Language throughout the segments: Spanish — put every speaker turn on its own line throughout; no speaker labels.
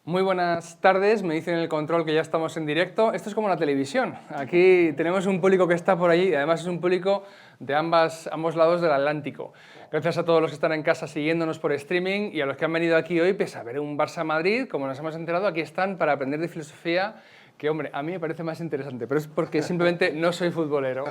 Muy buenas tardes, me dicen en el control que ya estamos en directo. Esto es como la televisión. Aquí tenemos un público que está por allí, y además es un público de ambos lados del Atlántico. Gracias a todos los que están en casa siguiéndonos por streaming y a los que han venido aquí hoy pues, a ver un Barça-Madrid, como nos hemos enterado, aquí están para aprender de filosofía, que hombre, a mí me parece más interesante, pero es porque simplemente no soy futbolero.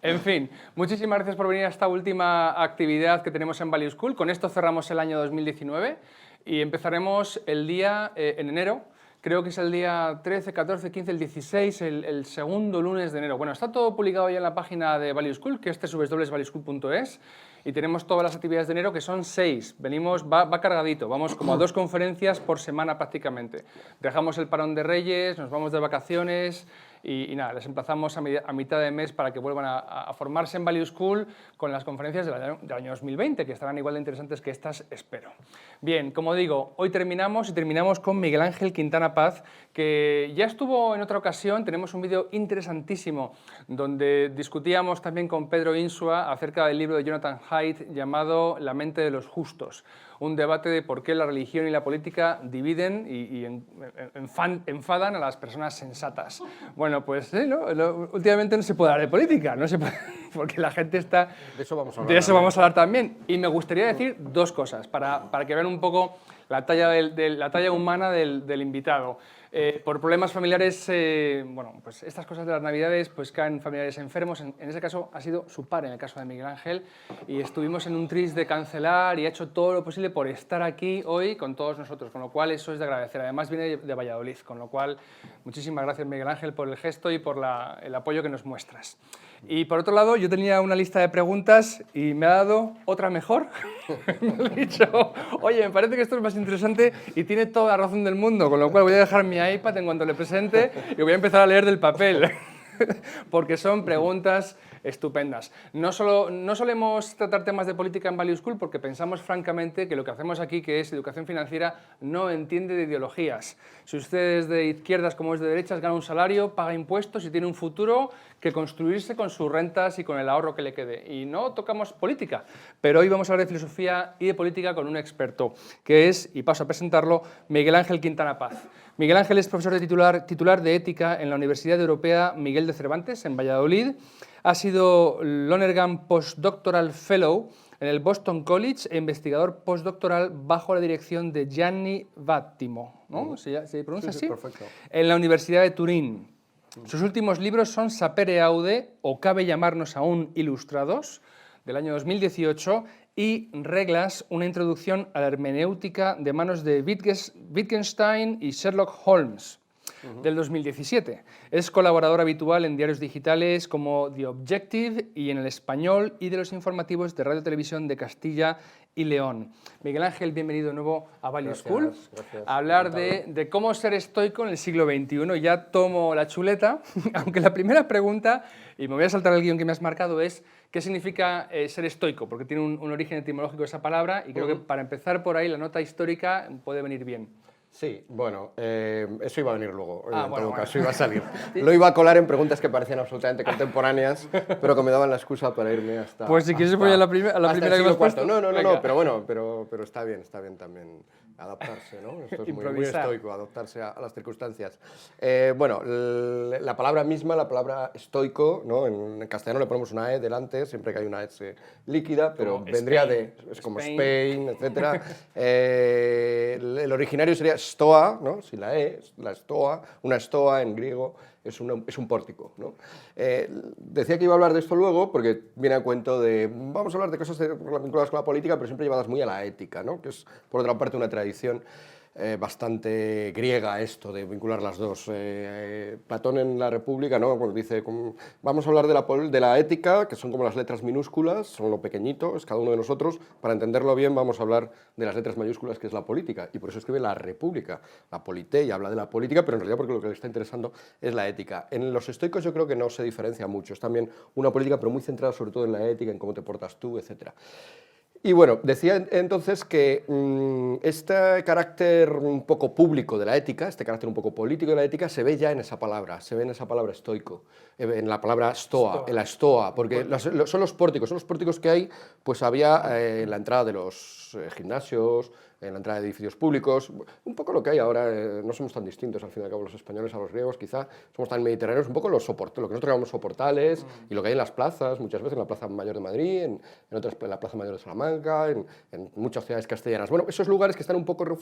En fin, muchísimas gracias por venir a esta última actividad que tenemos en Value School. Con esto cerramos el año 2019. Y empezaremos el día en enero, creo que es el día 13, 14, 15, el 16, el segundo lunes de enero. Bueno, está todo publicado ya en la página de Value School, que es www.valueschool.es, y tenemos todas las actividades de enero, que son 6. Va cargadito, vamos como a 2 conferencias por semana prácticamente. Dejamos el parón de Reyes, nos vamos de vacaciones y nada, les emplazamos a mitad de mes para que vuelvan a formarse en Value School con las conferencias del año 2020, que estarán igual de interesantes que estas, espero. Bien, como digo, hoy terminamos con Miguel Ángel Quintana Paz, que ya estuvo en otra ocasión. Tenemos un vídeo interesantísimo donde discutíamos también con Pedro Insua acerca del libro de Jonathan Haidt llamado La mente de los justos, un debate de por qué la religión y la política dividen y enfadan a las personas sensatas. Bueno, pues últimamente no se puede hablar de política, no se puede, porque la gente está...
De eso vamos a hablar.
De eso vamos a hablar también. Y me gustaría decir 2 cosas para que vean un poco la talla humana del invitado. Por problemas familiares, bueno, pues estas cosas de las Navidades pues caen familiares enfermos. En ese caso ha sido su padre, en el caso de Miguel Ángel, y estuvimos en un tris de cancelar y ha hecho todo lo posible por estar aquí hoy con todos nosotros, con lo cual eso es de agradecer. Además viene de Valladolid, con lo cual muchísimas gracias Miguel Ángel por el gesto y por el apoyo que nos muestras. Y por otro lado, yo tenía una lista de preguntas y me ha dado otra mejor. Me ha dicho, oye, me parece que esto es más interesante y tiene toda la razón del mundo, con lo cual voy a dejar mi iPad en cuanto le presente y voy a empezar a leer del papel, porque son preguntas estupendas. No solemos tratar temas de política en Value School porque pensamos francamente que lo que hacemos aquí, que es educación financiera, no entiende de ideologías. Si usted es de izquierdas como es de derechas, gana un salario, paga impuestos y tiene un futuro que construirse con sus rentas y con el ahorro que le quede. Y no tocamos política, pero hoy vamos a hablar de filosofía y de política con un experto, que es, y paso a presentarlo, Miguel Ángel Quintana Paz. Miguel Ángel es profesor titular de Ética en la Universidad Europea Miguel de Cervantes, en Valladolid. Ha sido Lonergan Postdoctoral Fellow en el Boston College e investigador postdoctoral bajo la dirección de Gianni Vattimo, ¿no? ¿Se pronuncia así?
Perfecto.
En la Universidad de Turín. Sus últimos libros son Sapere Aude, o Cabe llamarnos aún ilustrados, del año 2018, y Reglas, una introducción a la hermenéutica de manos de Wittgenstein y Sherlock Holmes, del 2017. Es colaborador habitual en diarios digitales como The Objective y en El Español y de los informativos de Radio Televisión de Castilla y León. Miguel Ángel, bienvenido de nuevo a Value School.
Gracias.
A hablar de cómo ser estoico en el siglo XXI. Ya tomo la chuleta, aunque la primera pregunta, y me voy a saltar el guión que me has marcado, es ¿qué significa ser estoico? Porque tiene un origen etimológico esa palabra y creo que para empezar por ahí la nota histórica puede venir bien.
Sí, bueno, eso iba a venir luego, en
bueno,
todo caso iba a salir. Lo iba a colar en preguntas que parecían absolutamente contemporáneas, pero que me daban la excusa para irme hasta...
Pues si quieres voy a la primera que me has puesto.
No, pero bueno, pero está bien también adaptarse, ¿no? Esto es muy estoico, adaptarse a las circunstancias. Bueno, la palabra misma, la palabra estoico, ¿no? En castellano le ponemos una E delante, siempre que hay una S líquida, pero como vendría Spain, es como Spain, etc. El originario sería stoa, ¿no? Si la E, la stoa, una stoa en griego es un pórtico, ¿no? Decía que iba a hablar de esto luego porque viene a cuento de, vamos a hablar de cosas vinculadas con la política, pero siempre llevadas muy a la ética, ¿no? Que es, por otra parte, una tradición bastante griega esto de vincular las dos. Platón en la República, ¿no? Pues dice, vamos a hablar de la ética, que son como las letras minúsculas, son lo pequeñito, es cada uno de nosotros. Para entenderlo bien vamos a hablar de las letras mayúsculas, que es la política, y por eso escribe la República, la polité, y habla de la política, pero en realidad porque lo que le está interesando es la ética. En los estoicos yo creo que no se diferencia mucho, es también una política, pero muy centrada sobre todo en la ética, en cómo te portas tú, etcétera. Y bueno, decía entonces que este carácter un poco público de la ética, este carácter un poco político de la ética, se ve ya en esa palabra, estoico, en la palabra stoa, en la stoa, porque son los pórticos que hay, pues había en la entrada de los gimnasios, en la entrada de edificios públicos, un poco lo que hay ahora, no somos tan distintos al fin y al cabo los españoles a los griegos, quizá somos tan mediterráneos, un poco lo que nosotros llamamos soportales y lo que hay en las plazas, muchas veces en la Plaza Mayor de Madrid, en otras en la Plaza Mayor de Salamanca, en muchas ciudades castellanas. Bueno, esos lugares que están un poco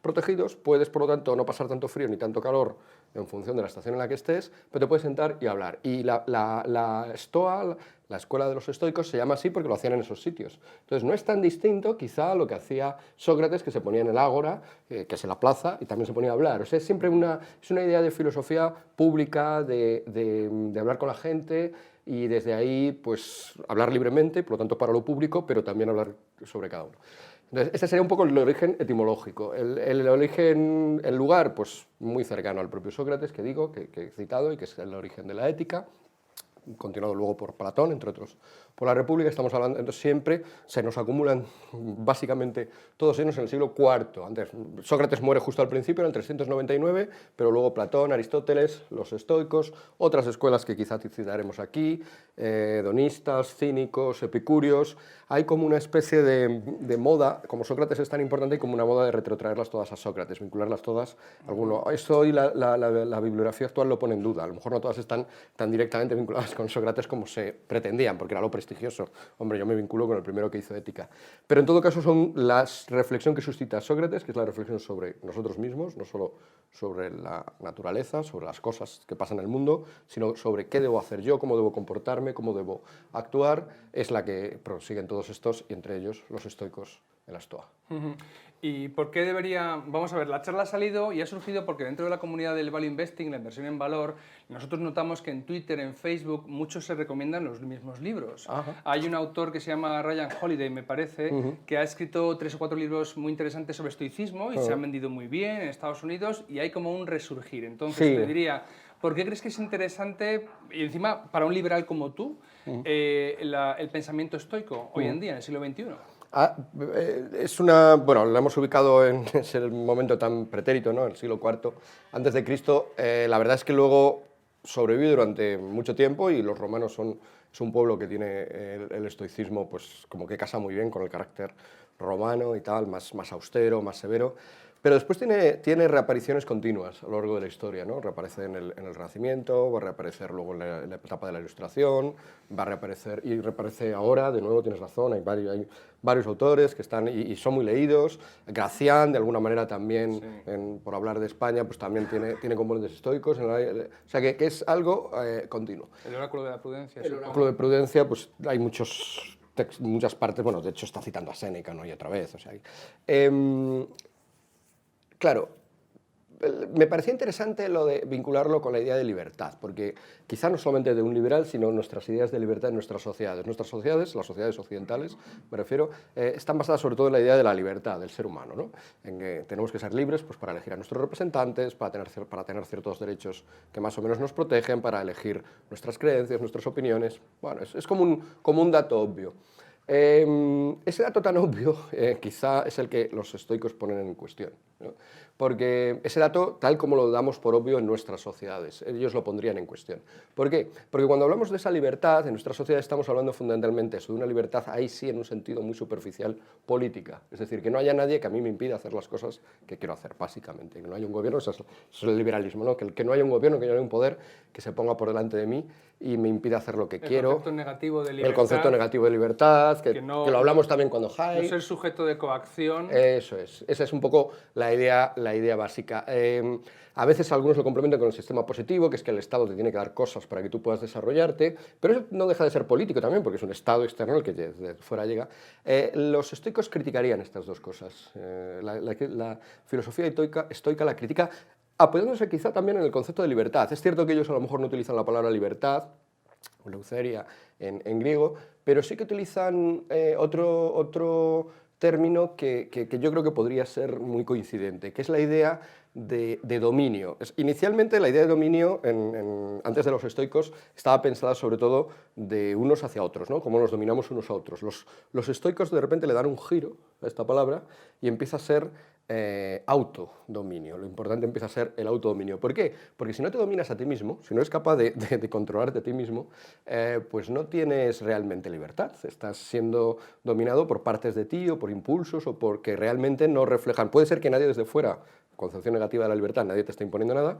protegidos, puedes por lo tanto no pasar tanto frío ni tanto calor en función de la estación en la que estés, pero te puedes sentar y hablar. Y la Stoa, la escuela de los estoicos, se llama así porque lo hacían en esos sitios. Entonces no es tan distinto quizá a lo que hacía Sócrates, que se ponía en el ágora, que es en la plaza, y también se ponía a hablar. O sea, es siempre una idea de filosofía pública, de hablar con la gente y desde ahí pues hablar libremente, por lo tanto para lo público, pero también hablar sobre cada uno. Entonces, ese sería un poco el origen etimológico. El origen, el lugar, pues muy cercano al propio Sócrates, que digo, que he citado, y que es el origen de la ética, continuado luego por Platón, entre otros, por la República. Estamos hablando, entonces siempre se nos acumulan básicamente todos ellos en el siglo IV. Antes, Sócrates muere justo al principio, en el 399, pero luego Platón, Aristóteles, los estoicos, otras escuelas que quizá citaremos aquí, hedonistas, cínicos, epicúreos. Hay como una especie de moda, como Sócrates es tan importante, como una moda de retrotraerlas todas a Sócrates, vincularlas todas a alguno. Esto hoy la bibliografía actual lo pone en duda, a lo mejor no todas están tan directamente vinculadas con Sócrates como se pretendían, porque era lo prestigioso. Hombre, yo me vinculo con el primero que hizo ética. Pero en todo caso son la reflexión que suscita Sócrates, que es la reflexión sobre nosotros mismos, no solo sobre la naturaleza, sobre las cosas que pasan en el mundo, sino sobre qué debo hacer yo, cómo debo comportarme, cómo debo actuar, es la que prosiguen todos estos, y entre ellos los estoicos en la Stoa.
¿Y por qué debería...? Vamos a ver, la charla ha salido y ha surgido porque dentro de la comunidad del value investing, la inversión en valor, nosotros notamos que en Twitter, en Facebook, muchos se recomiendan los mismos libros.
Ajá.
Hay un autor que se llama Ryan Holiday, me parece, que ha escrito 3 o 4 libros muy interesantes sobre estoicismo y se han vendido muy bien en Estados Unidos y hay como un resurgir. Entonces,
Sí.
te diría, ¿por qué crees que es interesante, y encima para un liberal como tú, el pensamiento estoico hoy en día, en el siglo XXI?
Es una, bueno, lo hemos ubicado en ese momento tan pretérito, ¿no? El siglo IV antes de Cristo. La verdad es que luego sobrevivió durante mucho tiempo y los romanos es un pueblo que tiene el estoicismo, pues como que casa muy bien con el carácter romano y tal, más austero, más severo. Pero después tiene reapariciones continuas a lo largo de la historia, ¿no? Reaparece en el Renacimiento, va a reaparecer luego en la etapa de la Ilustración, va a reaparecer y reaparece ahora, de nuevo, tienes razón, hay varios autores que están y son muy leídos. Gracián, de alguna manera también, sí. Por hablar de España, pues también tiene componentes estoicos, o sea que es algo continuo.
El oráculo de la prudencia.
El oráculo de prudencia, pues hay muchas partes, bueno, de hecho está citando a Séneca, ¿no? Y otra vez, o sea... Claro, me parecía interesante lo de vincularlo con la idea de libertad, porque quizá no solamente de un liberal, sino nuestras ideas de libertad en nuestras sociedades. Nuestras sociedades, las sociedades occidentales, me refiero, están basadas sobre todo en la idea de la libertad del ser humano, ¿no? En que tenemos que ser libres pues, para elegir a nuestros representantes, para tener ciertos derechos que más o menos nos protegen, para elegir nuestras creencias, nuestras opiniones. Bueno, es como un dato obvio. Ese dato tan obvio quizá es el que los estoicos ponen en cuestión, ¿no? Porque ese dato, tal como lo damos por obvio en nuestras sociedades, ellos lo pondrían en cuestión. ¿Por qué? Porque cuando hablamos de esa libertad, en nuestra sociedad estamos hablando fundamentalmente de una libertad, ahí sí, en un sentido muy superficial, política. Es decir, que no haya nadie que a mí me impida hacer las cosas que quiero hacer, básicamente. Que no haya un gobierno, eso es el liberalismo, ¿no? Que no haya un gobierno, que no haya un poder que se ponga por delante de mí y me impida hacer lo que quiero.
El concepto negativo de libertad.
El concepto negativo de libertad, que lo hablamos también cuando Hayek.
No ser sujeto de coacción.
Eso es, esa es un poco la idea básica. A veces algunos lo complementan con el sistema positivo, que es que el Estado te tiene que dar cosas para que tú puedas desarrollarte, pero eso no deja de ser político también, porque es un Estado externo el que desde fuera llega. Los estoicos criticarían estas dos cosas. La filosofía estoica la critica, apoyándose quizá también en el concepto de libertad. Es cierto que ellos a lo mejor no utilizan la palabra libertad, o leuceria en griego, pero sí que utilizan otro término que yo creo que podría ser muy coincidente, que es la idea de dominio. Inicialmente la idea de dominio, antes de los estoicos, estaba pensada sobre todo de unos hacia otros, ¿no? Cómo nos dominamos unos a otros. Los estoicos de repente le dan un giro a esta palabra y empieza a ser autodominio. Lo importante empieza a ser el autodominio. ¿Por qué? Porque si no te dominas a ti mismo, si no eres capaz de controlarte a ti mismo, pues no tienes realmente libertad. Estás siendo dominado por partes de ti o por impulsos o porque realmente no reflejan. Puede ser que nadie desde fuera, concepción negativa de la libertad, nadie te está imponiendo nada.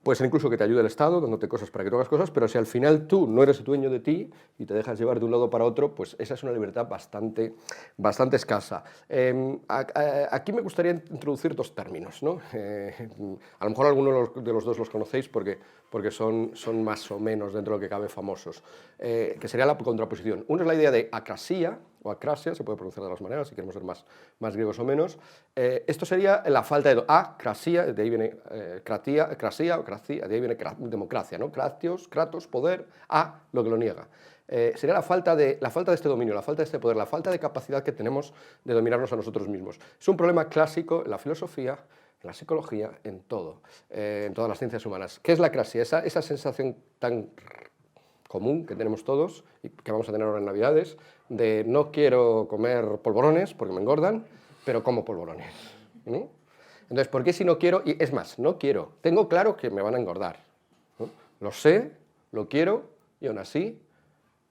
Puede ser incluso que te ayude el Estado, dándote cosas para que tú hagas cosas, pero si al final tú no eres dueño de ti y te dejas llevar de un lado para otro, pues esa es una libertad bastante escasa. Aquí me gustaría introducir dos términos, ¿no? A lo mejor algunos de los dos los conocéis porque son más o menos dentro de lo que cabe famosos, que sería la contraposición. Uno es la idea de acrasía, o acrasia, se puede pronunciar de las maneras, si queremos ser más griegos o menos. Esto sería la falta de... Acrasia, de ahí viene crasía o cracia, de ahí viene democracia, ¿no? Kratos, poder, lo que lo niega. Sería la falta de este dominio, la falta de este poder, la falta de capacidad que tenemos de dominarnos a nosotros mismos. Es un problema clásico en la filosofía, en la psicología, en todo, en todas las ciencias humanas. ¿Qué es la crasia? Esa sensación tan común que tenemos todos y que vamos a tener ahora en Navidades, de no quiero comer polvorones porque me engordan, pero como polvorones, ¿no? Entonces, ¿por qué si no quiero? Y es más, no quiero, tengo claro que me van a engordar, ¿no? Lo sé, lo quiero y aún así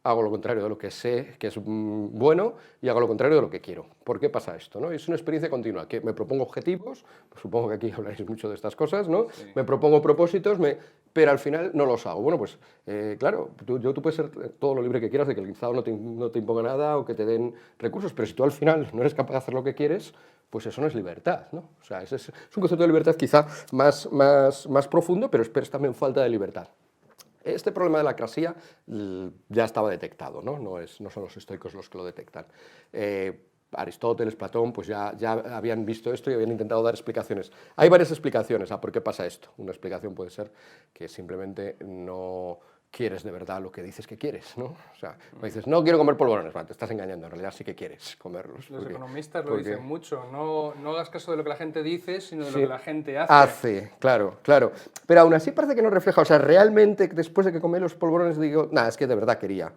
hago lo contrario de lo que sé que es bueno y hago lo contrario de lo que quiero. ¿Por qué pasa esto, no? Es una experiencia continua, que me propongo objetivos, pues supongo que aquí hablaréis mucho de estas cosas, ¿no? Sí. Me propongo propósitos, pero al final no los hago. Bueno, pues claro, tú puedes ser todo lo libre que quieras, de que el Estado no te imponga nada o que te den recursos, pero si tú al final no eres capaz de hacer lo que quieres, pues eso no es libertad, ¿no? O sea, es un concepto de libertad quizá más profundo, pero es también falta de libertad. Este problema de la acrasía ya estaba detectado, ¿no? No son los estoicos los que lo detectan. Aristóteles, Platón, pues ya habían visto esto y habían intentado dar explicaciones. Hay varias explicaciones a por qué pasa esto. Una explicación puede ser que simplemente no quieres de verdad lo que dices que quieres, ¿no? O sea, dices, no quiero comer polvorones, te estás engañando, en realidad sí que quieres comerlos.
Los economistas lo dicen mucho, no hagas caso de lo que la gente dice, sino de lo que la gente hace.
Claro. Pero aún así parece que no refleja, o sea, realmente después de que comí los polvorones digo, nada, es que de verdad quería.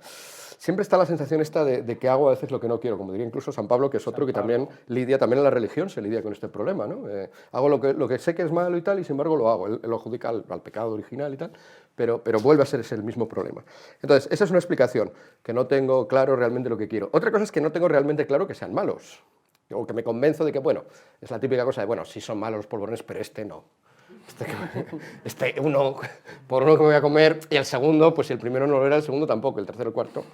Siempre está la sensación esta de que hago a veces lo que no quiero, como diría incluso San Pablo, que es otro que también lidia, también en la religión se lidia con este problema, ¿no? Hago lo que sé que es malo y tal, y sin embargo lo hago, él lo adjudica al pecado original y tal, pero vuelve a ser ese el mismo problema. Entonces, esa es una explicación, que no tengo claro realmente lo que quiero. Otra cosa es que no tengo realmente claro que sean malos, o que me convenzo de que, bueno, es la típica cosa de, bueno, sí son malos los polvorones, pero este no. Uno que me voy a comer, y el segundo, pues si el primero no lo era, el segundo tampoco, el tercero, el cuarto,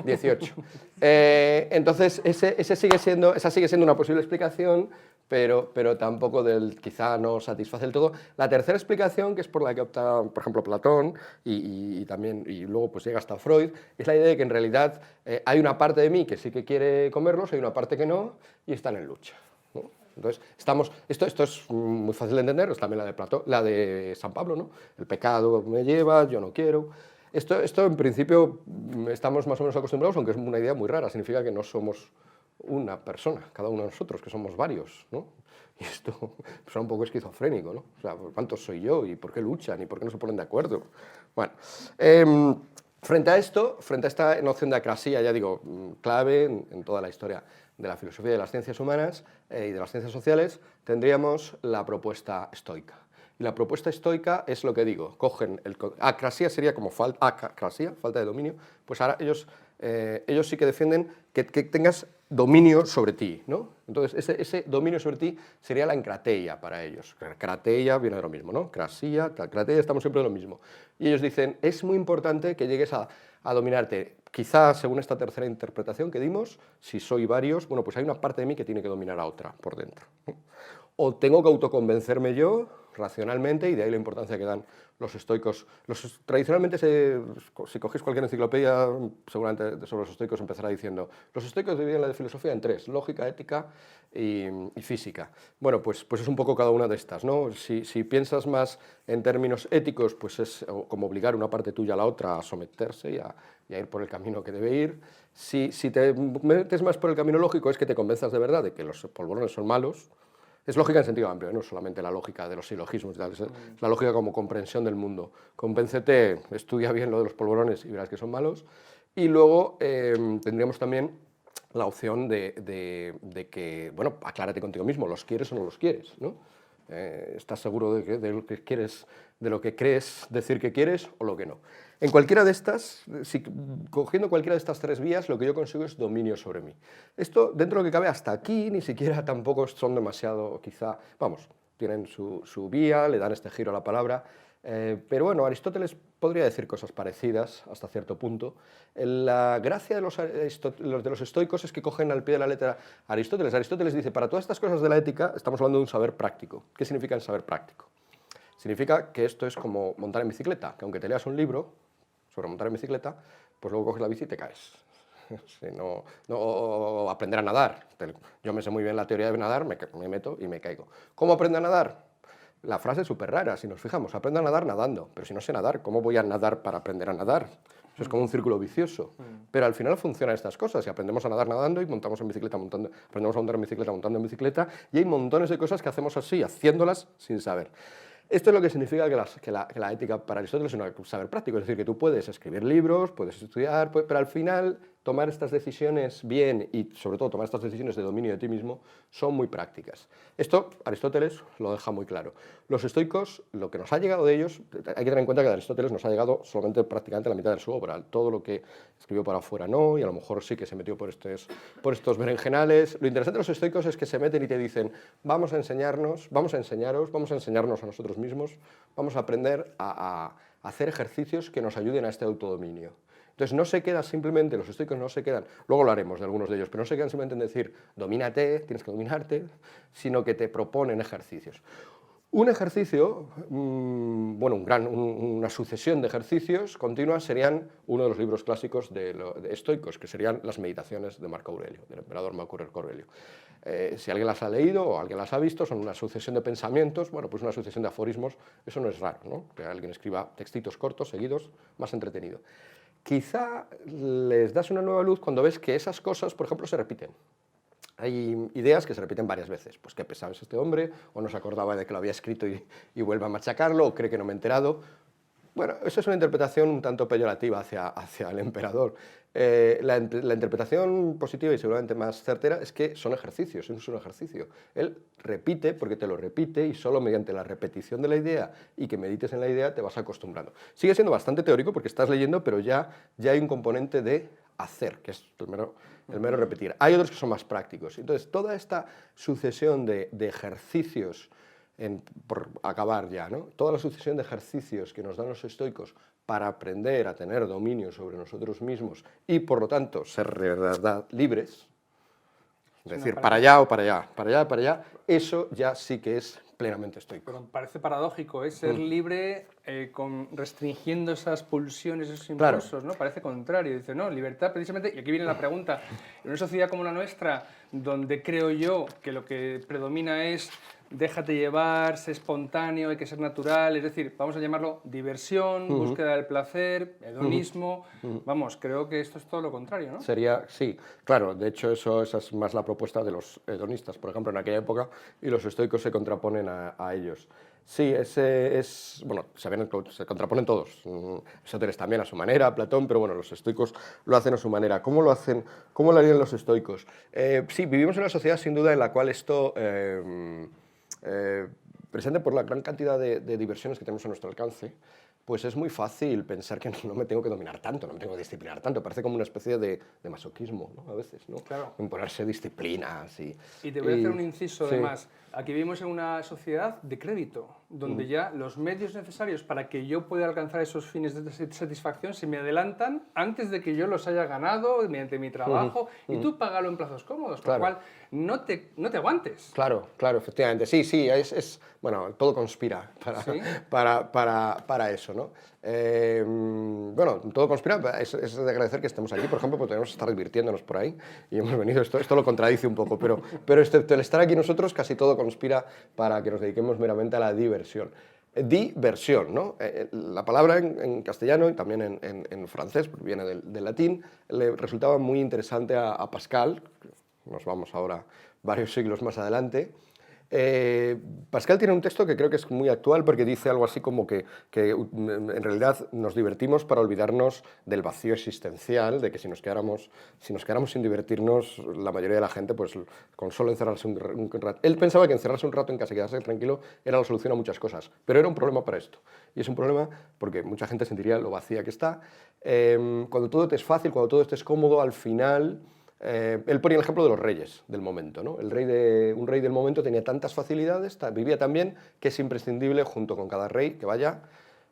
18. Entonces, esa sigue siendo una posible explicación, pero tampoco quizá no satisface del todo. La tercera explicación, que es por la que opta, por ejemplo, Platón, y luego pues llega hasta Freud, es la idea de que en realidad hay una parte de mí que sí que quiere comerlos, hay una parte que no, y están en lucha, ¿no? Entonces, esto es muy fácil de entender, es también la de San Pablo, ¿no? El pecado me lleva, yo no quiero. Esto en principio estamos más o menos acostumbrados, aunque es una idea muy rara, significa que no somos una persona, cada uno de nosotros, que somos varios, ¿no? Y esto suena un poco esquizofrénico, ¿no? O sea, ¿cuántos soy yo? ¿Y por qué luchan? ¿Y por qué no se ponen de acuerdo? Bueno, frente a esta noción de acrasía, ya digo, clave en toda la historia de la filosofía de las ciencias humanas y de las ciencias sociales, tendríamos la propuesta estoica. Y la propuesta estoica es lo que digo, cogen acrasía sería como falta de dominio, pues ahora ellos sí que defienden que tengas dominio sobre ti, ¿no? Entonces, ese dominio sobre ti sería la encrateia para ellos. Crateia viene de lo mismo, ¿no? Crasía, crateia, estamos siempre de lo mismo. Y ellos dicen, es muy importante que llegues a dominarte. Quizás, según esta tercera interpretación que dimos, si soy varios, bueno, pues hay una parte de mí que tiene que dominar a otra por dentro, ¿no? O tengo que autoconvencerme yo racionalmente, y de ahí la importancia que dan los estoicos. Tradicionalmente, si cogéis cualquier enciclopedia, seguramente sobre los estoicos empezará diciendo, los estoicos dividen la filosofía en tres, lógica, ética y física. Bueno, pues es un poco cada una de estas, ¿no? Si piensas más en términos éticos, pues es como obligar una parte tuya a la otra a someterse y a ir por el camino que debe ir. Si te metes más por el camino lógico, es que te convenzas de verdad de que los polvorones son malos. Es lógica en sentido amplio, no solamente la lógica de los silogismos, es la lógica como comprensión del mundo. Convéncete, estudia bien lo de los polvorones y verás que son malos. Y luego tendríamos también la opción de que, bueno, aclárate contigo mismo, ¿los quieres o no los quieres, ¿no? ¿Estás seguro de lo que quieres, de lo que crees decir que quieres o lo que no? En cualquiera de estas, cogiendo cualquiera de estas tres vías, lo que yo consigo es dominio sobre mí. Esto, dentro de lo que cabe, hasta aquí ni siquiera tampoco son demasiado, quizá, vamos, tienen su vía, le dan este giro a la palabra, pero bueno, Aristóteles podría decir cosas parecidas hasta cierto punto. La gracia de los estoicos es que cogen al pie de la letra a Aristóteles. Aristóteles dice, para todas estas cosas de la ética estamos hablando de un saber práctico. ¿Qué significa el saber práctico? Significa que esto es como montar en bicicleta, que aunque te leas un libro sobre montar en bicicleta, pues luego coges la bici y te caes. Sí, o aprender a nadar. Yo me sé muy bien la teoría de nadar, me meto y me caigo. ¿Cómo aprendo a nadar? La frase es súper rara, si nos fijamos, aprendo a nadar nadando, pero si no sé nadar, ¿cómo voy a nadar para aprender a nadar? Eso es como un círculo vicioso, pero al final funcionan estas cosas, y aprendemos a nadar nadando y montamos en bicicleta montando, aprendemos a montar en bicicleta montando en bicicleta, y hay montones de cosas que hacemos así, haciéndolas sin saber. Esto es lo que significa que la ética para Aristóteles es un saber práctico, es decir, que tú puedes escribir libros, puedes estudiar, pero al final tomar estas decisiones bien y sobre todo tomar estas decisiones de dominio de ti mismo son muy prácticas. Esto Aristóteles lo deja muy claro. Los estoicos, lo que nos ha llegado de ellos, hay que tener en cuenta que de Aristóteles nos ha llegado solamente prácticamente la mitad de su obra, todo lo que escribió para afuera no, y a lo mejor sí que se metió por estos berenjenales. Lo interesante de los estoicos es que se meten y te dicen, vamos a enseñarnos, vamos a enseñaros, vamos a enseñarnos a nosotros mismos, vamos a aprender a hacer ejercicios que nos ayuden a este autodominio. Entonces no se queda simplemente, los estoicos no se quedan, luego lo haremos de algunos de ellos, pero no se quedan simplemente en decir, domínate, tienes que dominarte, sino que te proponen ejercicios. Un ejercicio, bueno, una sucesión de ejercicios continuas serían uno de los libros clásicos de estoicos, que serían las meditaciones de Marco Aurelio, del emperador Marco Aurelio. Si alguien las ha leído o alguien las ha visto, son una sucesión de pensamientos, bueno, pues una sucesión de aforismos, eso no es raro, ¿no? Que alguien escriba textitos cortos, seguidos, más entretenido. Quizá les das una nueva luz cuando ves que esas cosas, por ejemplo, se repiten. Hay ideas que se repiten varias veces. Pues qué pesado es este hombre, o no se acordaba de que lo había escrito y vuelve a machacarlo, o cree que no me he enterado. Bueno, esa es una interpretación un tanto peyorativa hacia el emperador. La interpretación positiva y seguramente más certera es que son ejercicios, es un ejercicio. Él repite porque te lo repite y solo mediante la repetición de la idea y que medites en la idea te vas acostumbrando. Sigue siendo bastante teórico porque estás leyendo, pero ya hay un componente de hacer, que es el mero repetir. Hay otros que son más prácticos. Entonces, toda esta sucesión de ejercicios, por acabar ya, ¿no? Toda la sucesión de ejercicios que nos dan los estoicos para aprender a tener dominio sobre nosotros mismos y, por lo tanto, ser de verdad libres, es decir, para allá o para allá, para allá, para allá, eso ya sí que es plenamente estoico.
Pero parece paradójico, ¿eh? Ser libre restringiendo esas pulsiones, esos impulsos, claro. ¿No? Parece contrario. Dice, no, libertad precisamente, y aquí viene la pregunta, en una sociedad como la nuestra, donde creo yo que lo que predomina es déjate llevar, sé espontáneo, hay que ser natural, es decir, vamos a llamarlo diversión, búsqueda del placer, hedonismo, vamos, creo que esto es todo lo contrario, ¿no?
Sería, sí, claro, de hecho esa es más la propuesta de los hedonistas, por ejemplo, en aquella época, y los estoicos se contraponen a ellos. Sí, bueno, se contraponen todos, Aristóteles también a su manera, Platón, pero bueno, los estoicos lo hacen a su manera. ¿Cómo lo hacen? ¿Cómo lo harían los estoicos? Sí, vivimos en una sociedad sin duda en la cual esto... presente por la gran cantidad de diversiones que tenemos a nuestro alcance, pues es muy fácil pensar que no me tengo que dominar tanto, no me tengo que disciplinar tanto. Parece como una especie de masoquismo, ¿no? A veces, ¿no?
Claro.
Imponerse disciplinas y
te voy a hacer un inciso, sí. Además. Aquí vivimos en una sociedad de crédito, donde ya los medios necesarios para que yo pueda alcanzar esos fines de satisfacción se me adelantan antes de que yo los haya ganado mediante mi trabajo, y tú págalo en plazos cómodos, con lo cual no te aguantes.
Claro, efectivamente. Sí, bueno, todo conspira para eso, ¿no? Bueno, todo conspira, es de agradecer que estemos aquí, por ejemplo, porque tenemos que estar divirtiéndonos por ahí, y hemos venido, esto lo contradice un poco, pero excepto el estar aquí nosotros, casi todo conspira para que nos dediquemos meramente a la diversión. Diversión, ¿no? La palabra en castellano y también en francés, porque viene del latín, le resultaba muy interesante a Pascal, nos vamos ahora varios siglos más adelante, Pascal tiene un texto que creo que es muy actual porque dice algo así como que en realidad nos divertimos para olvidarnos del vacío existencial, de que si nos quedáramos sin divertirnos, la mayoría de la gente, pues con solo encerrarse un rato. Él pensaba que encerrarse un rato en casa y quedarse tranquilo era la solución a muchas cosas, pero era un problema para esto. Y es un problema porque mucha gente sentiría lo vacía que está. Cuando todo te es fácil, cuando todo te es cómodo, al final... él ponía el ejemplo de los reyes del momento, ¿no? Un rey del momento tenía tantas facilidades, vivía tan bien, que es imprescindible, junto con cada rey que vaya,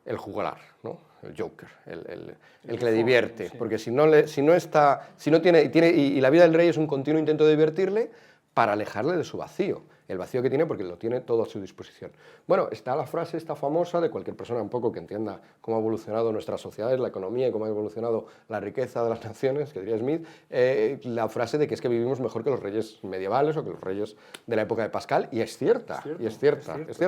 el juglar, ¿no? El Joker, el que le divierte, sí. Porque si no tiene, y la vida del rey es un continuo intento de divertirle para alejarle de su vacío. El vacío que tiene porque lo tiene todo a su disposición. Bueno, está la frase esta famosa de cualquier persona un poco que entienda cómo ha evolucionado nuestras sociedades, la economía y cómo ha evolucionado la riqueza de las naciones, que diría Smith, la frase de que es que vivimos mejor que los reyes medievales o que los reyes de la época de Pascal, y es cierta.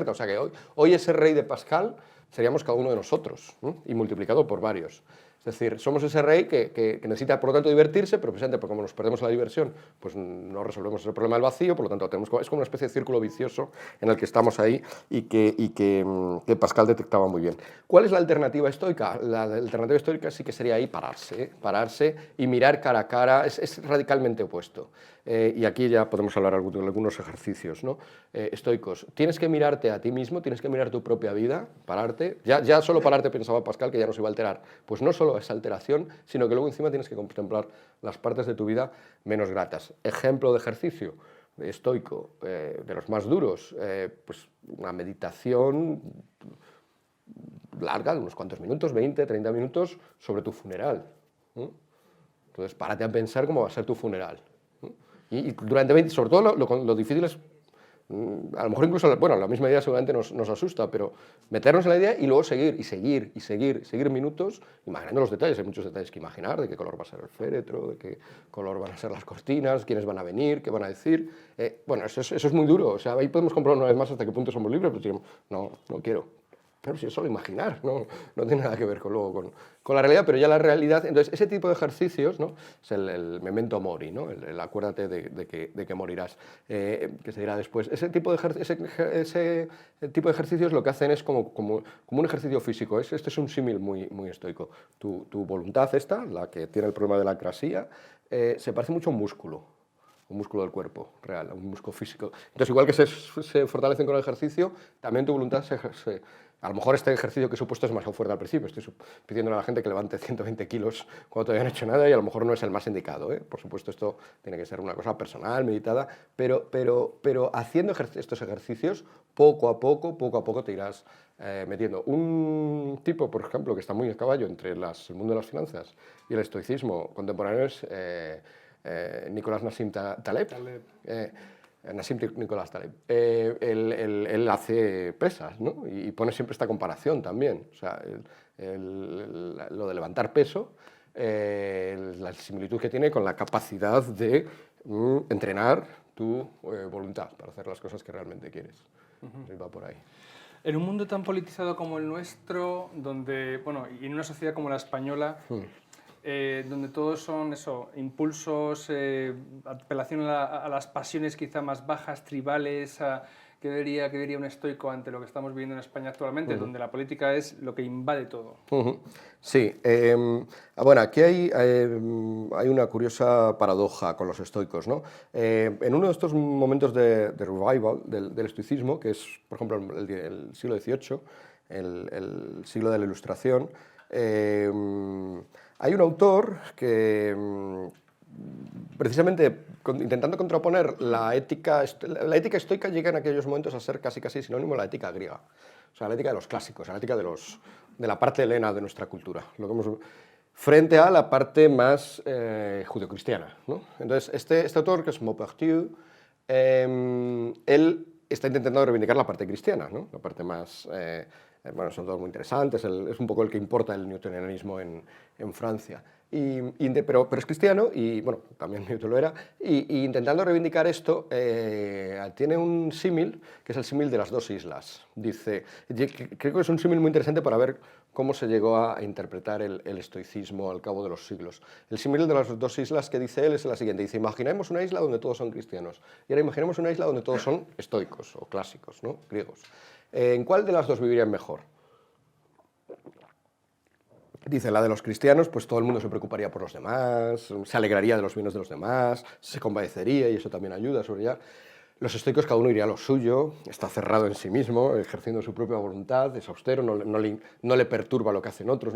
O sea que hoy ese rey de Pascal seríamos cada uno de nosotros, ¿no? Y multiplicado por varios. Es decir, somos ese rey que necesita, por lo tanto, divertirse, pero precisamente porque como nos perdemos la diversión, pues no resolvemos el problema del vacío, por lo tanto, es como una especie de círculo vicioso en el que estamos ahí y que Pascal detectaba muy bien. ¿Cuál es la alternativa estoica? La alternativa estoica sí que sería ahí pararse y mirar cara a cara, es radicalmente opuesto. Y aquí ya podemos hablar de algunos ejercicios, ¿no? Estoicos. Tienes que mirarte a ti mismo, tienes que mirar tu propia vida, pararte. Ya solo pararte pensaba Pascal que ya no se iba a alterar. Pues no solo esa alteración, sino que luego encima tienes que contemplar las partes de tu vida menos gratas. Ejemplo de ejercicio estoico, de los más duros, pues una meditación larga, de unos cuantos minutos, 20, 30 minutos, sobre tu funeral, ¿no? Entonces, párate a pensar cómo va a ser tu funeral. Y durante 20, sobre todo lo difícil es, a lo mejor incluso, bueno, la misma idea seguramente nos asusta, pero meternos en la idea y luego seguir minutos, imaginando los detalles. Hay muchos detalles que imaginar, de qué color va a ser el féretro, de qué color van a ser las cortinas, quiénes van a venir, qué van a decir. Bueno, eso es muy duro. O sea, ahí podemos comprobar una vez más hasta qué punto somos libres, pero digamos, no quiero. Claro, si es solo imaginar, no tiene nada que ver con la realidad, pero ya la realidad... Entonces, ese tipo de ejercicios, ¿no? Es el memento mori, ¿no? El acuérdate de que morirás, que se dirá después. Ese tipo de ejercicios lo que hacen es como un ejercicio físico. Este es un símil muy estoico. Tu voluntad esta, la que tiene el problema de la acrasía, se parece mucho a un músculo del cuerpo real, un músculo físico. Entonces, igual que se fortalecen con el ejercicio, también tu voluntad a lo mejor este ejercicio que he supuesto es más fuerte al principio. Estoy pidiéndole a la gente que levante 120 kilos cuando todavía no he hecho nada y a lo mejor no es el más indicado, ¿eh? Por supuesto, esto tiene que ser una cosa personal, meditada, pero haciendo estos ejercicios, poco a poco te irás metiendo. Un tipo, por ejemplo, que está muy a caballo entre el mundo de las finanzas y el estoicismo contemporáneo es Nicolás Nassim Taleb. Nassim Nicolás Taleb. Él hace pesas, ¿no? Y pone siempre esta comparación también. O sea, lo de levantar peso, la similitud que tiene con la capacidad de entrenar tu voluntad para hacer las cosas que realmente quieres. Va por ahí.
En un mundo tan politizado como el nuestro, donde, bueno, y en una sociedad como la española, donde todos son impulsos, apelación a las pasiones quizá más bajas, tribales, ¿qué diría un estoico ante lo que estamos viviendo en España actualmente, donde la política es lo que invade todo?
Sí, bueno, aquí hay una curiosa paradoja con los estoicos, ¿no? En uno de estos momentos de revival del estoicismo, que es, por ejemplo, el siglo XVIII, el siglo de la Ilustración, hay un autor que, precisamente intentando contraponer la ética estoica, llega en aquellos momentos a ser casi sinónimo de la ética griega, o sea, la ética de los clásicos, la ética de la parte helena de nuestra cultura, frente a la parte más judeocristiana, ¿no? Entonces, este autor, que es Maupertuis, él está intentando reivindicar la parte cristiana, ¿no? La parte más bueno, son todos muy interesantes, es un poco el que importa el newtonianismo en Francia. Pero es cristiano y, bueno, también Newton lo era, y intentando reivindicar esto, tiene un símil, que es el símil de las dos islas. Dice, creo que es un símil muy interesante para ver cómo se llegó a interpretar el estoicismo al cabo de los siglos. El símil de las dos islas que dice él es la siguiente, dice, imaginemos una isla donde todos son cristianos, y ahora imaginemos una isla donde todos son estoicos, o clásicos, ¿no? Griegos. ¿En cuál de las dos vivirían mejor? Dice, la de los cristianos, pues todo el mundo se preocuparía por los demás, se alegraría de los bienes de los demás, se compadecería y eso también ayuda sobre ya. Los estoicos cada uno iría a lo suyo, está cerrado en sí mismo, ejerciendo su propia voluntad, es austero, no le perturba lo que hacen otros.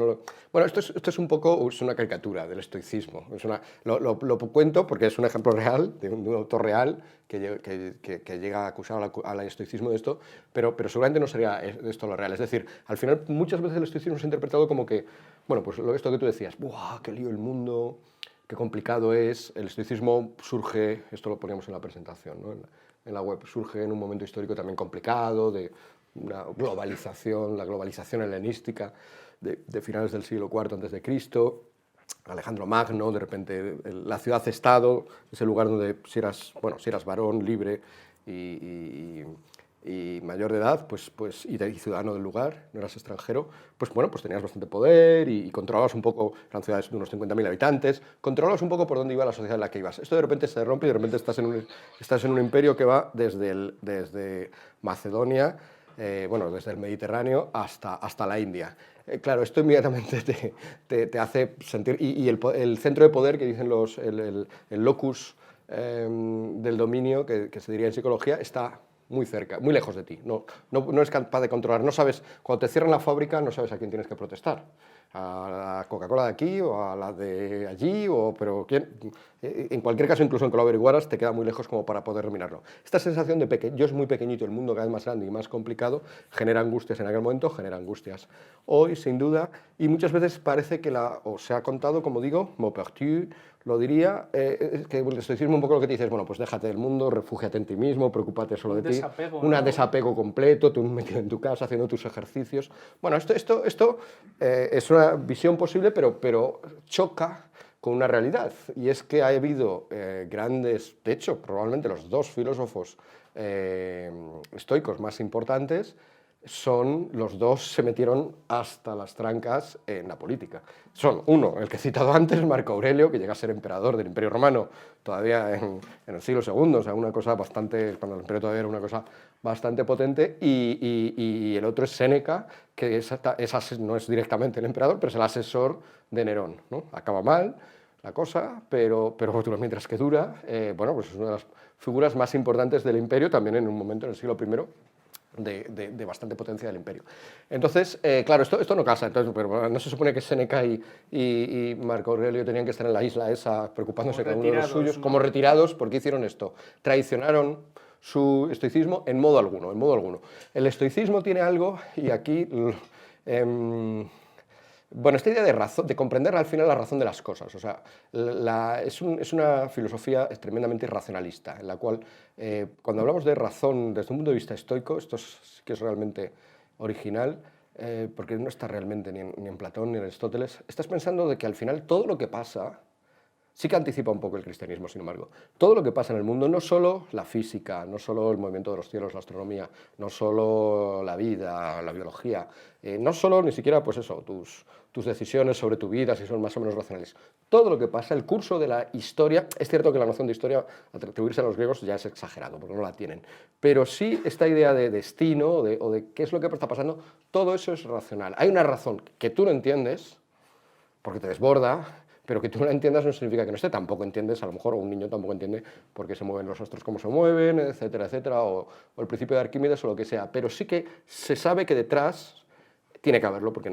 Bueno, esto es un poco una caricatura del estoicismo. Lo cuento porque es un ejemplo real, de un autor real, que llega a acusar al estoicismo de esto, pero seguramente no sería esto lo real. Es decir, al final muchas veces el estoicismo se ha interpretado como que, bueno, pues esto que tú decías, ¡buah, qué lío el mundo! Qué complicado es. El estoicismo surge, esto lo poníamos en la presentación, ¿no? En la web, surge en un momento histórico también complicado, de una globalización, la globalización helenística de finales del siglo IV a.C., Alejandro Magno, de repente la ciudad-estado, es el lugar donde si eras varón, libre y mayor de edad, y ciudadano del lugar, no eras extranjero, pues tenías bastante poder y controlabas un poco, eran ciudades de unos 50.000 habitantes, controlabas un poco por dónde iba la sociedad en la que ibas. Esto de repente se rompe y de repente estás en un imperio que va desde Macedonia, desde el Mediterráneo hasta la India. Claro, esto inmediatamente te hace sentir, y el centro de poder que dicen el locus del dominio, que se diría en psicología, está muy cerca, muy lejos de ti, no es capaz de controlar, no sabes, cuando te cierran la fábrica no sabes a quién tienes que protestar, a la Coca-Cola de aquí o a la de allí, pero ¿quién? En cualquier caso, incluso en que lo averiguaras, te queda muy lejos como para poder dominarlo. Esta sensación de yo es muy pequeñito, el mundo cada vez más grande y más complicado, genera angustias en aquel momento, genera angustias hoy, sin duda, y muchas veces parece que o se ha contado, como digo, Maupertuis lo diría, que el estoicismo un poco lo que te dices, bueno, pues déjate del mundo, refúgiate en ti mismo, preocúpate solo de ti,
desapego, ¿no?
desapego completo, tú metido en tu casa haciendo tus ejercicios. Bueno, esto es una visión posible, pero choca con una realidad, y es que ha habido de hecho, probablemente los dos filósofos estoicos más importantes los dos se metieron hasta las trancas en la política. Son uno, el que he citado antes, Marco Aurelio, que llega a ser emperador del Imperio Romano todavía en el siglo II, o sea, una cosa bastante, cuando el imperio todavía era una cosa bastante potente, y el otro es Séneca, que no es directamente el emperador, pero es el asesor de Nerón, ¿no? Acaba mal la cosa, pero mientras que dura, pues es una de las figuras más importantes del imperio, también en un momento, en el siglo I, de bastante potencia del imperio. Entonces, claro, esto no casa, pero no se supone que Séneca y Marco Aurelio tenían que estar en la isla esa preocupándose cada uno de los suyos, ¿no? Como retirados. ¿Por qué hicieron esto? Traicionaron su estoicismo en modo alguno, en modo alguno. El estoicismo tiene algo, y aquí esta idea de comprender al final la razón de las cosas. O sea, es una filosofía tremendamente racionalista, en la cual, cuando hablamos de razón desde un punto de vista estoico, esto sí que es realmente original, porque no está realmente ni en Platón ni en Aristóteles, estás pensando de que al final todo lo que pasa, sí que anticipa un poco el cristianismo, sin embargo. Todo lo que pasa en el mundo, no solo la física, no solo el movimiento de los cielos, la astronomía, no solo la vida, la biología, no solo ni siquiera tus decisiones sobre tu vida, si son más o menos racionales. Todo lo que pasa, el curso de la historia, es cierto que la noción de historia, atribuirse a los griegos ya es exagerado, porque no la tienen, pero sí esta idea de destino o de qué es lo que está pasando, todo eso es racional. Hay una razón que tú no entiendes, porque te desborda, pero que tú no la entiendas no significa que no esté. Tampoco entiendes, a lo mejor, o un niño tampoco entiende por qué se mueven los astros como se mueven, etcétera, etcétera, o el principio de Arquímedes o lo que sea. Pero sí que se sabe que detrás tiene que haberlo, porque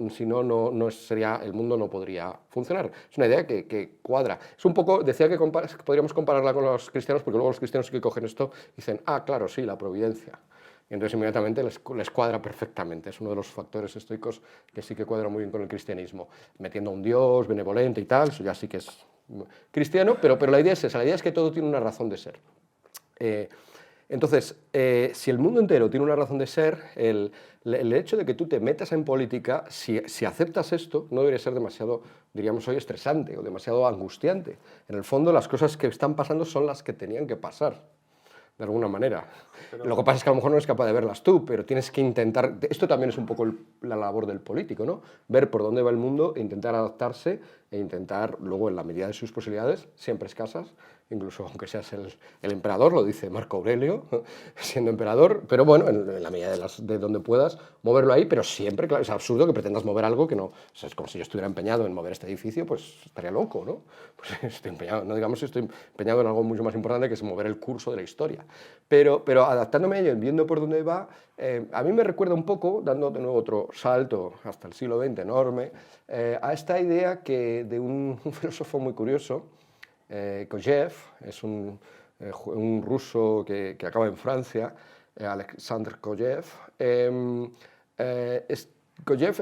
si no sería, el mundo no podría funcionar. Es una idea que cuadra. Es un poco, decía que podríamos compararla con los cristianos, porque luego los cristianos sí que cogen esto y dicen, claro, sí, la providencia. Y entonces inmediatamente les cuadra perfectamente. Es uno de los factores estoicos que sí que cuadra muy bien con el cristianismo. Metiendo a un Dios benevolente y tal, eso ya sí que es cristiano, pero la idea es esa, la idea es que todo tiene una razón de ser. Entonces, si el mundo entero tiene una razón de ser, el hecho de que tú te metas en política, si aceptas esto, no debería ser demasiado, diríamos hoy, estresante o demasiado angustiante. En el fondo, las cosas que están pasando son las que tenían que pasar, de alguna manera. Lo que pasa es que a lo mejor no eres capaz de verlas tú, pero tienes que intentar... Esto también es un poco la labor del político, ¿no? Ver por dónde va el mundo e intentar adaptarse e intentar, luego, en la medida de sus posibilidades, siempre escasas, incluso aunque seas el emperador, lo dice Marco Aurelio, siendo emperador, pero bueno, en la medida de donde puedas, moverlo ahí, pero siempre, claro, es absurdo que pretendas mover algo que no... O sea, es como si yo estuviera empeñado en mover este edificio, pues estaría loco, ¿no? Pues estoy empeñado, no digamos que estoy empeñado en algo mucho más importante que es mover el curso de la historia. Pero adaptándome a ello, viendo por dónde va, a mí me recuerda un poco, dando de nuevo otro salto hasta el siglo XX enorme, a esta idea de un filósofo muy curioso, Kojève, es un ruso que acaba en Francia, Alexandre Kojève. Kojève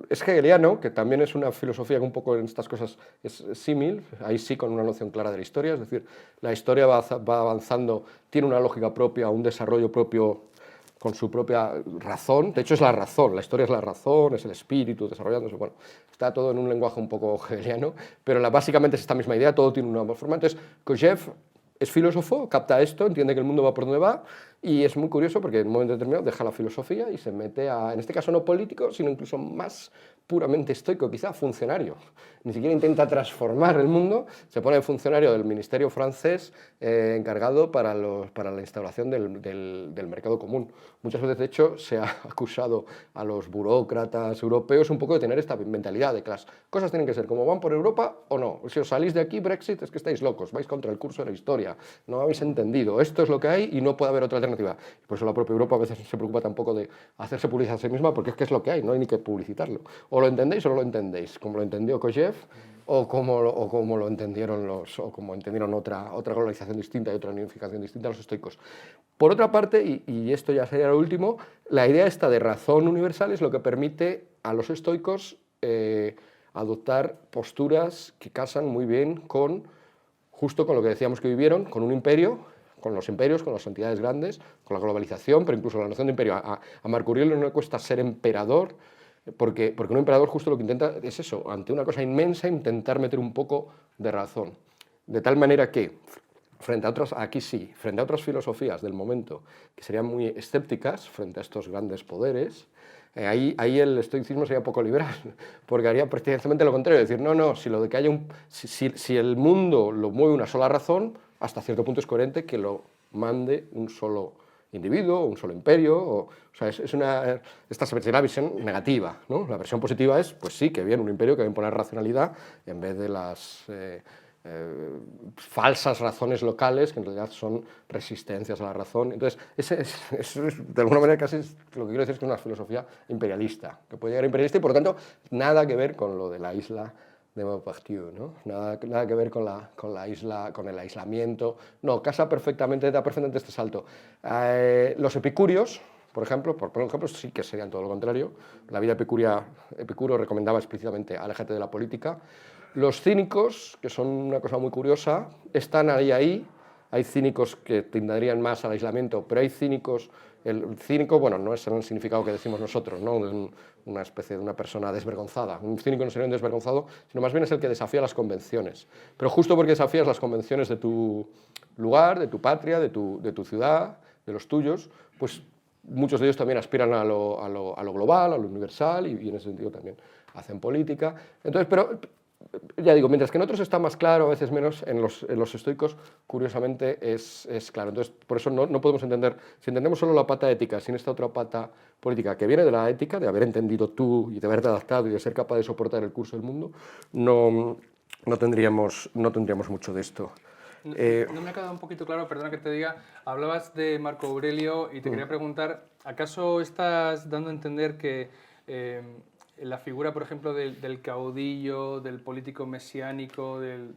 es hegeliano, que también es una filosofía que un poco en estas cosas es símil, ahí sí con una noción clara de la historia, es decir, la historia va avanzando, tiene una lógica propia, un desarrollo propio con su propia razón, de hecho es la razón, la historia es la razón, es el espíritu desarrollándose, bueno, está todo en un lenguaje un poco hegeliano, pero básicamente es esta misma idea, todo tiene una forma. Entonces, Kojève es filósofo, capta esto, entiende que el mundo va por donde va, y es muy curioso porque en un momento determinado deja la filosofía y se mete a, en este caso no político, sino incluso más puramente estoico, quizá funcionario. Ni siquiera intenta transformar el mundo, se pone funcionario del ministerio francés encargado para la instauración del mercado común. Muchas veces, de hecho, se ha acusado a los burócratas europeos un poco de tener esta mentalidad de que las cosas tienen que ser como van por Europa o no. Si os salís de aquí, Brexit, es que estáis locos, vais contra el curso de la historia, no habéis entendido, esto es lo que hay y no puede haber otra alternativa. Por eso la propia Europa a veces se preocupa tampoco de hacerse publicidad a sí misma, porque es que es lo que hay, no hay ni que publicitarlo. O lo entendéis o no lo entendéis, como lo entendió Kojève o como lo entendieron como entendieron otra globalización distinta y otra unificación distinta los estoicos. Por otra parte, y esto ya sería lo último, la idea esta de razón universal es lo que permite a los estoicos adoptar posturas que casan muy bien justo con lo que decíamos que vivieron, con un imperio, con los imperios, con las entidades grandes, con la globalización, pero incluso la noción de imperio. A Marco Aurelio no le cuesta ser emperador, porque un emperador justo lo que intenta es eso, ante una cosa inmensa, intentar meter un poco de razón. De tal manera que, frente a otras filosofías del momento que serían muy escépticas frente a estos grandes poderes, ahí el estoicismo sería poco liberal, porque haría precisamente lo contrario, decir, no, si el mundo lo mueve una sola razón, hasta cierto punto es coherente que lo mande un solo individuo, un solo imperio, o sea, esta sería la visión negativa, ¿no? La versión positiva es, pues sí, que bien, un imperio que va a imponer racionalidad en vez de las falsas razones locales, que en realidad son resistencias a la razón. Entonces, de alguna manera casi lo que quiero decir es que es una filosofía imperialista, que puede llegar a imperialista y por lo tanto nada que ver con lo de la isla de Maupertuis, ¿no? Nada que ver con la isla, con el aislamiento. No, da perfectamente este salto. Los epicúreos, por ejemplo, sí que serían todo lo contrario. La vida Epicuro recomendaba explícitamente aléjate de la política. Los cínicos, que son una cosa muy curiosa, están ahí. Hay cínicos que tenderían más al aislamiento, pero hay cínicos... El cínico, bueno, no es en el significado que decimos nosotros, ¿no? Una especie de una persona desvergonzada. Un cínico no sería un desvergonzado, sino más bien es el que desafía las convenciones. Pero justo porque desafías las convenciones de tu lugar, de tu patria, de tu ciudad, de los tuyos, pues muchos de ellos también aspiran a lo global, a lo universal, y en ese sentido también hacen política. Entonces, pero ya digo, mientras que en otros está más claro, a veces menos, en los estoicos, curiosamente, es claro. Entonces, por eso no podemos entender, si entendemos solo la pata ética, sin esta otra pata política, que viene de la ética, de haber entendido tú y de haberte adaptado y de ser capaz de soportar el curso del mundo, no tendríamos mucho de esto.
No me ha quedado un poquito claro, perdona que te diga, hablabas de Marco Aurelio y te quería preguntar, ¿acaso estás dando a entender que la figura, por ejemplo, del caudillo, del político mesiánico, del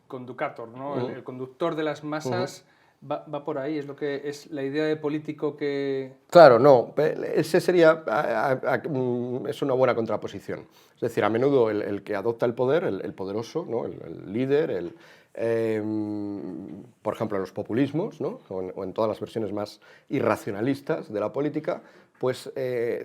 conductor, ¿no? El conductor de las masas, va por ahí? ¿Es la idea de político que...?
Claro, no, ese sería, es una buena contraposición. Es decir, a menudo el que adopta el poder, el poderoso, ¿no? el líder, por ejemplo, en los populismos, ¿no? o en todas las versiones más irracionalistas de la política, pues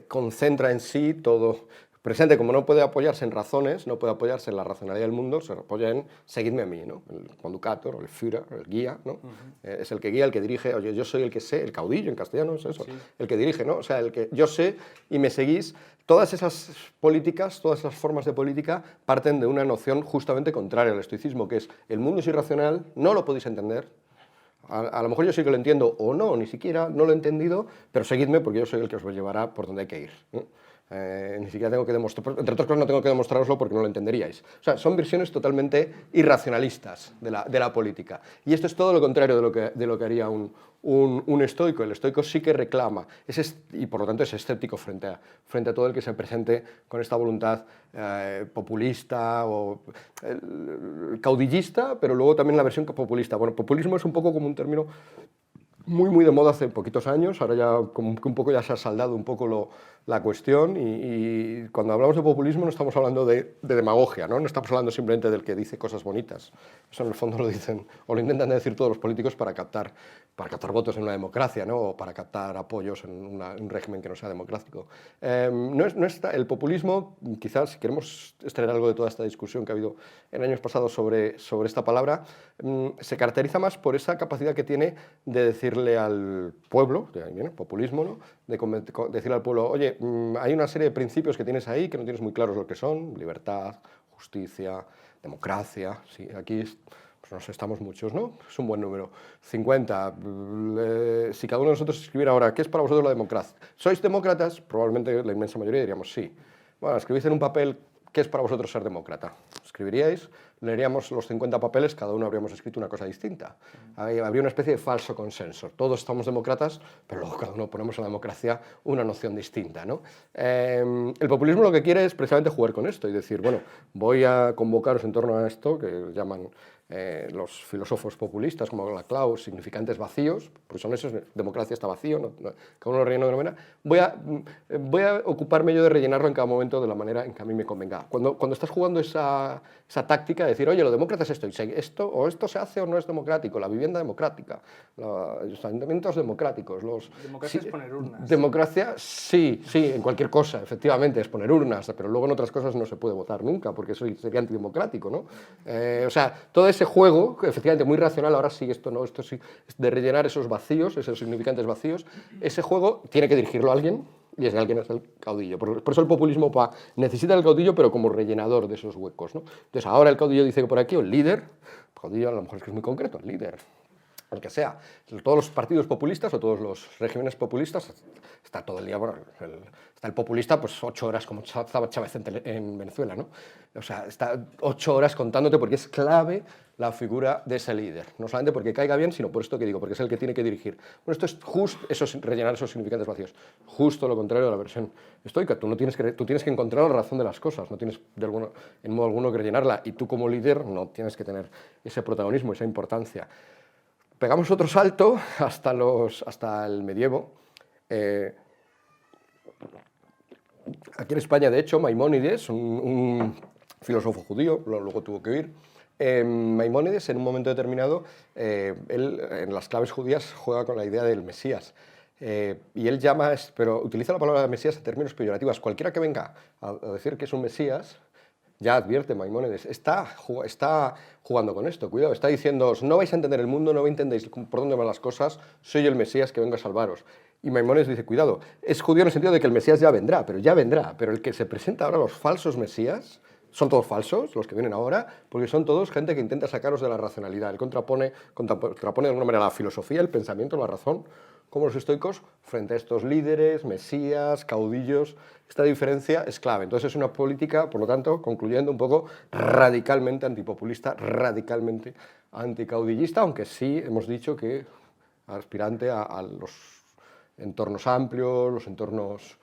concentra en sí todo. Presidente, como no puede apoyarse en razones, no puede apoyarse en la racionalidad del mundo, se apoya en seguidme a mí, ¿no? El conductor, el Führer, el guía, ¿no? Es el que guía, el que dirige, oye, yo soy el que sé, el caudillo en castellano es eso, el que dirige, ¿no? O sea, el que yo sé y me seguís. Todas esas políticas, todas esas formas de política parten de una noción justamente contraria al estoicismo, que es el mundo es irracional, no lo podéis entender. A lo mejor yo sí que lo entiendo o no, ni siquiera no lo he entendido, pero seguidme porque yo soy el que os llevará por donde hay que ir, ¿no? Ni siquiera tengo que demostrar, entre otras cosas no tengo que demostraroslo porque no lo entenderíais. O sea, son versiones totalmente irracionalistas de la política. Y esto es todo lo contrario de lo que haría un estoico. El estoico sí que reclama, y por lo tanto es escéptico frente a todo el que se presente con esta voluntad populista o caudillista, pero luego también la versión populista. Bueno, populismo es un poco como un término muy de moda hace poquitos años, ahora ya como que un poco ya se ha saldado un poco la cuestión y cuando hablamos de populismo no estamos hablando de demagogia, ¿no? No estamos hablando simplemente del que dice cosas bonitas, eso en el fondo lo dicen o lo intentan decir todos los políticos para captar votos en una democracia, ¿no? O para captar apoyos en un régimen que no sea democrático. El populismo, quizás si queremos extraer algo de toda esta discusión que ha habido en años pasados sobre esta palabra, se caracteriza más por esa capacidad que tiene de decirle al pueblo, de ahí viene, populismo, ¿no? De decirle al pueblo, oye, hay una serie de principios que tienes ahí que no tienes muy claros lo que son, libertad, justicia, democracia, sí, aquí pues no sé, estamos muchos, ¿no? Es un buen número, 50. Si cada uno de nosotros escribiera ahora, ¿qué es para vosotros la democracia? ¿Sois demócratas? Probablemente la inmensa mayoría diríamos sí. Bueno, escribís en un papel, ¿qué es para vosotros ser demócrata? Escribiríais, leeríamos los 50 papeles, cada uno habríamos escrito una cosa distinta. Habría una especie de falso consenso. Todos estamos demócratas, pero luego cada uno ponemos en la democracia una noción distinta, ¿no? El populismo lo que quiere es precisamente jugar con esto y decir, bueno, voy a convocaros en torno a esto, que llaman los filósofos populistas como Laclau, significantes vacíos, porque son esos, democracia está vacío, cada uno lo rellena de una manera, voy a ocuparme yo de rellenarlo en cada momento de la manera en que a mí me convenga. Cuando estás jugando esa táctica de decir, oye, lo demócrata es esto, y esto se hace o no es democrático, la vivienda democrática, los ayuntamientos democráticos,
democracia es poner urnas.
Democracia, sí, en cualquier cosa, efectivamente, es poner urnas, pero luego en otras cosas no se puede votar nunca, porque eso sería antidemocrático, ¿no? O sea, todo ese juego, efectivamente muy racional, ahora sí, esto sí, de rellenar esos vacíos, esos significantes vacíos, ese juego tiene que dirigirlo a alguien, y ese alguien es el caudillo. Por eso el populismo necesita el caudillo, pero como rellenador de esos huecos, ¿no? Entonces ahora el caudillo dice que por aquí, o el líder, el caudillo a lo mejor es que es muy concreto, el líder, el que sea, todos los partidos populistas o todos los regímenes populistas, está todo el día, bueno, está el populista pues 8 horas como estaba Chávez en Venezuela, ¿no? O sea, está 8 horas contándote porque es clave la figura de ese líder, no solamente porque caiga bien, sino por esto que digo, porque es el que tiene que dirigir. Bueno, esto es justo, rellenar esos significantes vacíos, justo lo contrario de la versión estoica. Tú tienes que encontrar la razón de las cosas, no tienes en modo alguno que rellenarla, y tú como líder no tienes que tener ese protagonismo, esa importancia. Pegamos otro salto hasta el medievo. Aquí en España, de hecho, Maimónides, un filósofo judío, luego tuvo que huir. Maimónides, en un momento determinado, él en las claves judías juega con la idea del Mesías. Y él pero utiliza la palabra Mesías en términos peyorativos. Cualquiera que venga a decir que es un Mesías, ya advierte Maimónides, está jugando con esto, cuidado, está diciendo, no vais a entender el mundo, no entendéis por dónde van las cosas, soy el Mesías que vengo a salvaros. Y Maimónides dice, cuidado, es judío en el sentido de que el Mesías ya vendrá, pero el que se presenta ahora, los falsos Mesías, son todos falsos, los que vienen ahora, porque son todos gente que intenta sacaros de la racionalidad. Él contrapone de alguna manera la filosofía, el pensamiento, la razón, como los estoicos, frente a estos líderes, mesías, caudillos. Esta diferencia es clave. Entonces es una política, por lo tanto, concluyendo un poco, radicalmente antipopulista, radicalmente anticaudillista, aunque sí hemos dicho que aspirante a los entornos amplios, los entornos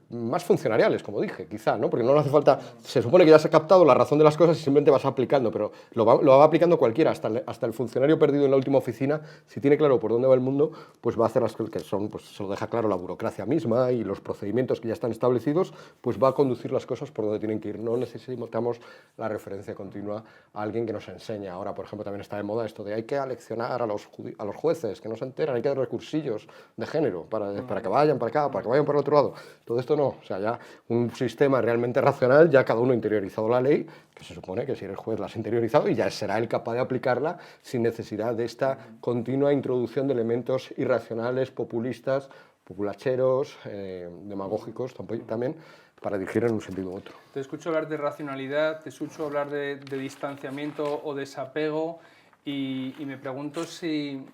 más funcionariales, como dije, quizá, ¿no? Porque no le hace falta, se supone que ya se ha captado la razón de las cosas y simplemente vas aplicando, pero lo va aplicando cualquiera, hasta el funcionario perdido en la última oficina, si tiene claro por dónde va el mundo, pues va a hacer las cosas que son, pues se lo deja claro la burocracia misma y los procedimientos que ya están establecidos, pues va a conducir las cosas por donde tienen que ir. No necesitamos la referencia continua a alguien que nos enseñe. Ahora, por ejemplo, también está de moda esto de hay que aleccionar a los jueces, que no se enteran, hay que dar recursillos de género para que vayan para acá, para que vayan para el otro lado. Todo esto no, o sea, ya un sistema realmente racional, ya cada uno interiorizado la ley, que se supone que si eres juez la has interiorizado y ya será él capaz de aplicarla sin necesidad de esta continua introducción de elementos irracionales, populistas, populacheros, demagógicos también, para dirigir en un sentido u otro.
Te escucho hablar de racionalidad, te escucho hablar de distanciamiento o desapego y me pregunto si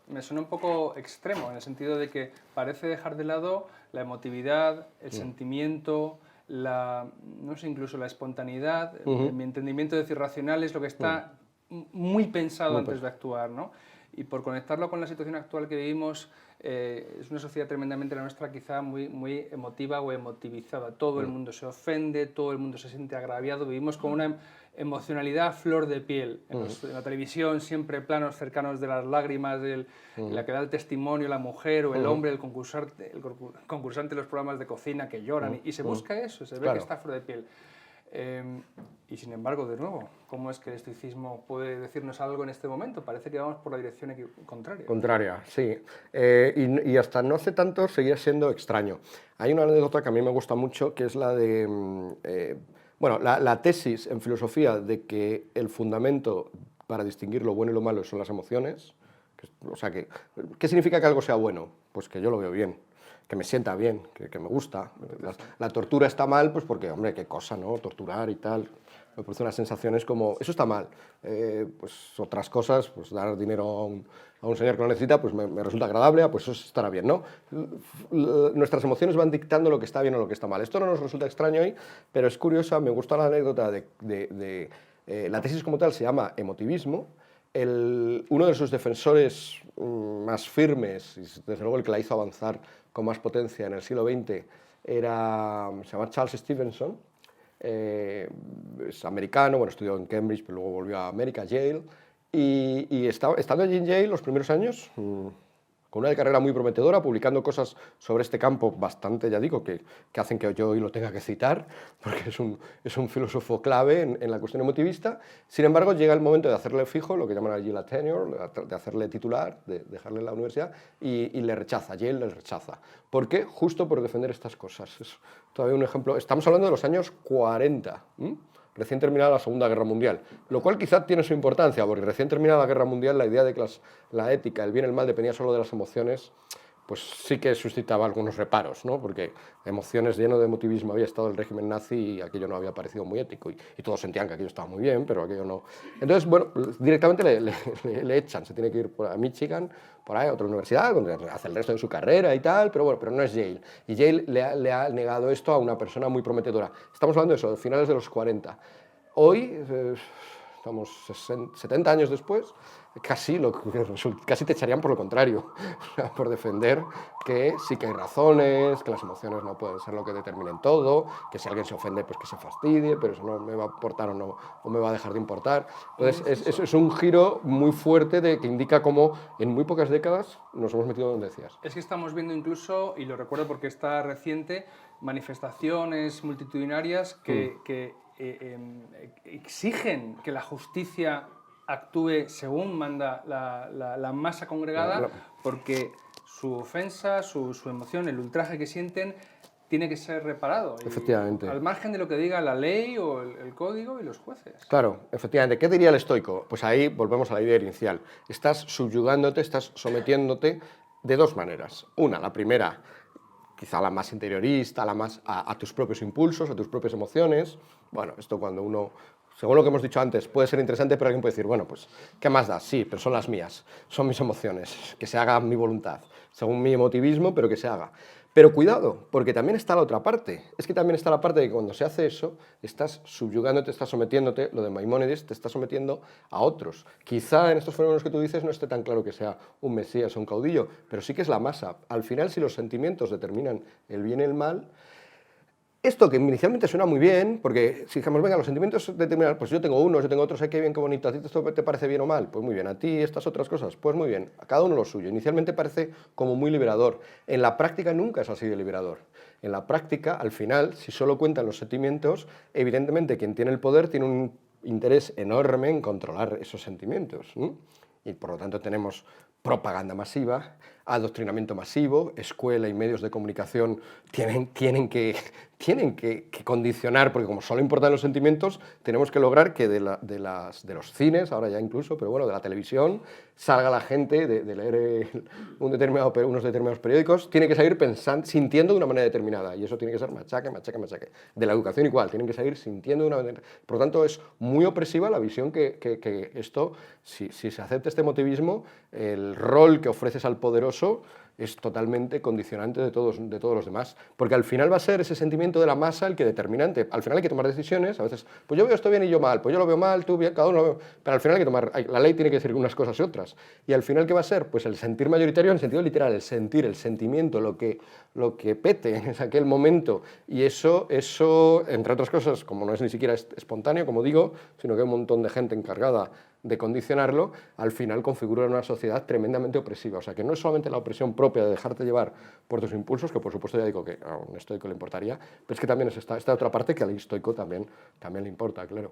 me suena un poco extremo, en el sentido de que parece dejar de lado la emotividad, el sentimiento, no sé, incluso la espontaneidad. En mi entendimiento, decir racional es lo que está muy pensado antes de actuar, ¿no? Y por conectarlo con la situación actual que vivimos, es una sociedad tremendamente la nuestra, quizá muy emotiva o emotivizada. Todo el mundo se ofende, todo el mundo se siente agraviado, vivimos con una emocionalidad a flor de piel. En la televisión siempre planos cercanos de las lágrimas, la que da el testimonio, la mujer o el hombre, el concursante de los programas de cocina que lloran, y se busca eso, se ve que está a flor de piel. Y sin embargo, de nuevo, ¿cómo es que el estoicismo puede decirnos algo en este momento? Parece que vamos por la dirección contraria.
Contraria, sí. Y hasta no hace tanto seguía siendo extraño. Hay una anécdota que a mí me gusta mucho, que es la de... bueno, la tesis en filosofía de que el fundamento para distinguir lo bueno y lo malo son las emociones. O sea, ¿qué significa que algo sea bueno? Pues que yo lo veo bien, que me sienta bien, que me gusta. La tortura está mal, pues porque, hombre, qué cosa, ¿no? Torturar y tal. Me produce unas sensaciones como, eso está mal. Pues otras cosas, pues dar dinero a un señor que lo necesita, pues me resulta agradable, pues eso estará bien, ¿no? Nuestras emociones van dictando lo que está bien o lo que está mal. Esto no nos resulta extraño hoy, pero es curiosa, me gusta la anécdota de la tesis como tal se llama emotivismo. Uno de sus defensores más firmes, y desde luego el que la hizo avanzar con más potencia en el siglo XX, se llama Charles Stevenson. Es americano, bueno, estudió en Cambridge, pero luego volvió a América, Yale, y estando allí en Yale los primeros años, con una carrera muy prometedora, publicando cosas sobre este campo bastante, ya digo, que hacen que yo hoy lo tenga que citar, porque es un filósofo clave en la cuestión emotivista. Sin embargo, llega el momento de hacerle fijo, lo que llaman allí la tenure, de hacerle titular, de dejarle la universidad, y le rechaza, Yale le rechaza. ¿Por qué? Justo por defender estas cosas. Es todavía un ejemplo. Estamos hablando de los años 40. Recién terminada la Segunda Guerra Mundial, lo cual quizá tiene su importancia, porque recién terminada la Guerra Mundial la idea de que la ética, el bien y el mal dependía solo de las emociones, pues sí que suscitaba algunos reparos, ¿no? Porque emociones, lleno de emotivismo había estado el régimen nazi y aquello no había parecido muy ético, y todos sentían que aquello estaba muy bien, pero aquello no. Entonces, bueno, directamente le echan, se tiene que ir a Michigan, por ahí a otra universidad, donde hace el resto de su carrera y tal, pero bueno, pero no es Yale. Y Yale le ha negado esto a una persona muy prometedora. Estamos hablando de eso, de finales de los 40. Hoy, estamos 70 años después, casi te echarían por lo contrario, por defender que sí que hay razones, que las emociones no pueden ser lo que determinen todo, que si alguien se ofende, pues que se fastidie, pero eso no me va a importar o me va a dejar de importar. Entonces, es un giro muy fuerte que indica cómo en muy pocas décadas nos hemos metido donde decías.
Es que estamos viendo incluso, y lo recuerdo porque está reciente, manifestaciones multitudinarias que exigen que la justicia actúe según manda la masa congregada, porque su ofensa, su emoción, el ultraje que sienten, tiene que ser reparado.
Efectivamente.
Al margen de lo que diga la ley o el código y los jueces.
Claro, efectivamente. ¿Qué diría el estoico? Pues ahí volvemos a la idea inicial. Estás subyugándote, estás sometiéndote de dos maneras. Una, la primera, quizá la más interiorista, la más a tus propios impulsos, a tus propias emociones. Bueno, esto cuando uno, según lo que hemos dicho antes, puede ser interesante, pero alguien puede decir, bueno, pues, ¿qué más da? Sí, pero son las mías, son mis emociones, que se haga mi voluntad, según mi emotivismo, pero que se haga. Pero cuidado, porque también está la otra parte. Es que también está la parte de que cuando se hace eso, estás subyugándote, estás sometiéndote, lo de Maimónides, te estás sometiendo a otros. Quizá en estos fenómenos que tú dices no esté tan claro que sea un mesías o un caudillo, pero sí que es la masa. Al final, si los sentimientos determinan el bien y el mal, esto que inicialmente suena muy bien, porque si dijamos, venga, los sentimientos determinan, pues yo tengo unos, yo tengo otros, qué bien, qué bonito, ¿a ti esto te parece bien o mal? Pues muy bien, ¿a ti estas otras cosas? Pues muy bien, a cada uno lo suyo. Inicialmente parece como muy liberador. En la práctica nunca es así de liberador. En la práctica, al final, si solo cuentan los sentimientos, evidentemente quien tiene el poder tiene un interés enorme en controlar esos sentimientos, ¿no? Y por lo tanto tenemos propaganda masiva, adoctrinamiento masivo, escuela y medios de comunicación tienen que condicionar, porque como solo importan los sentimientos, tenemos que lograr que de los cines, ahora ya incluso, pero bueno, de la televisión, salga la gente de leer unos determinados periódicos, tiene que salir sintiendo de una manera determinada, y eso tiene que ser machaque, machaque, machaque. De la educación igual, tienen que seguir sintiendo de una manera. Por lo tanto, es muy opresiva la visión que esto, si se acepta este motivismo, el rol que ofreces al poderoso es totalmente condicionante de todos los demás, porque al final va a ser ese sentimiento de la masa el que determinante. Al final hay que tomar decisiones, a veces, pues yo veo esto bien y yo mal, pues yo lo veo mal, tú bien, cada uno lo ve, pero al final hay que tomar, la ley tiene que decir unas cosas y otras, y al final ¿qué va a ser? Pues el sentir mayoritario en sentido literal, el sentir, el sentimiento, lo que pete en aquel momento, y eso, entre otras cosas, como no es ni siquiera espontáneo, como digo, sino que hay un montón de gente encargada de condicionarlo, al final configura una sociedad tremendamente opresiva. O sea, que no es solamente la opresión propia de dejarte llevar por tus impulsos, que por supuesto ya digo que a un estoico le importaría, pero es que también es esta otra parte que al estoico también le importa, claro.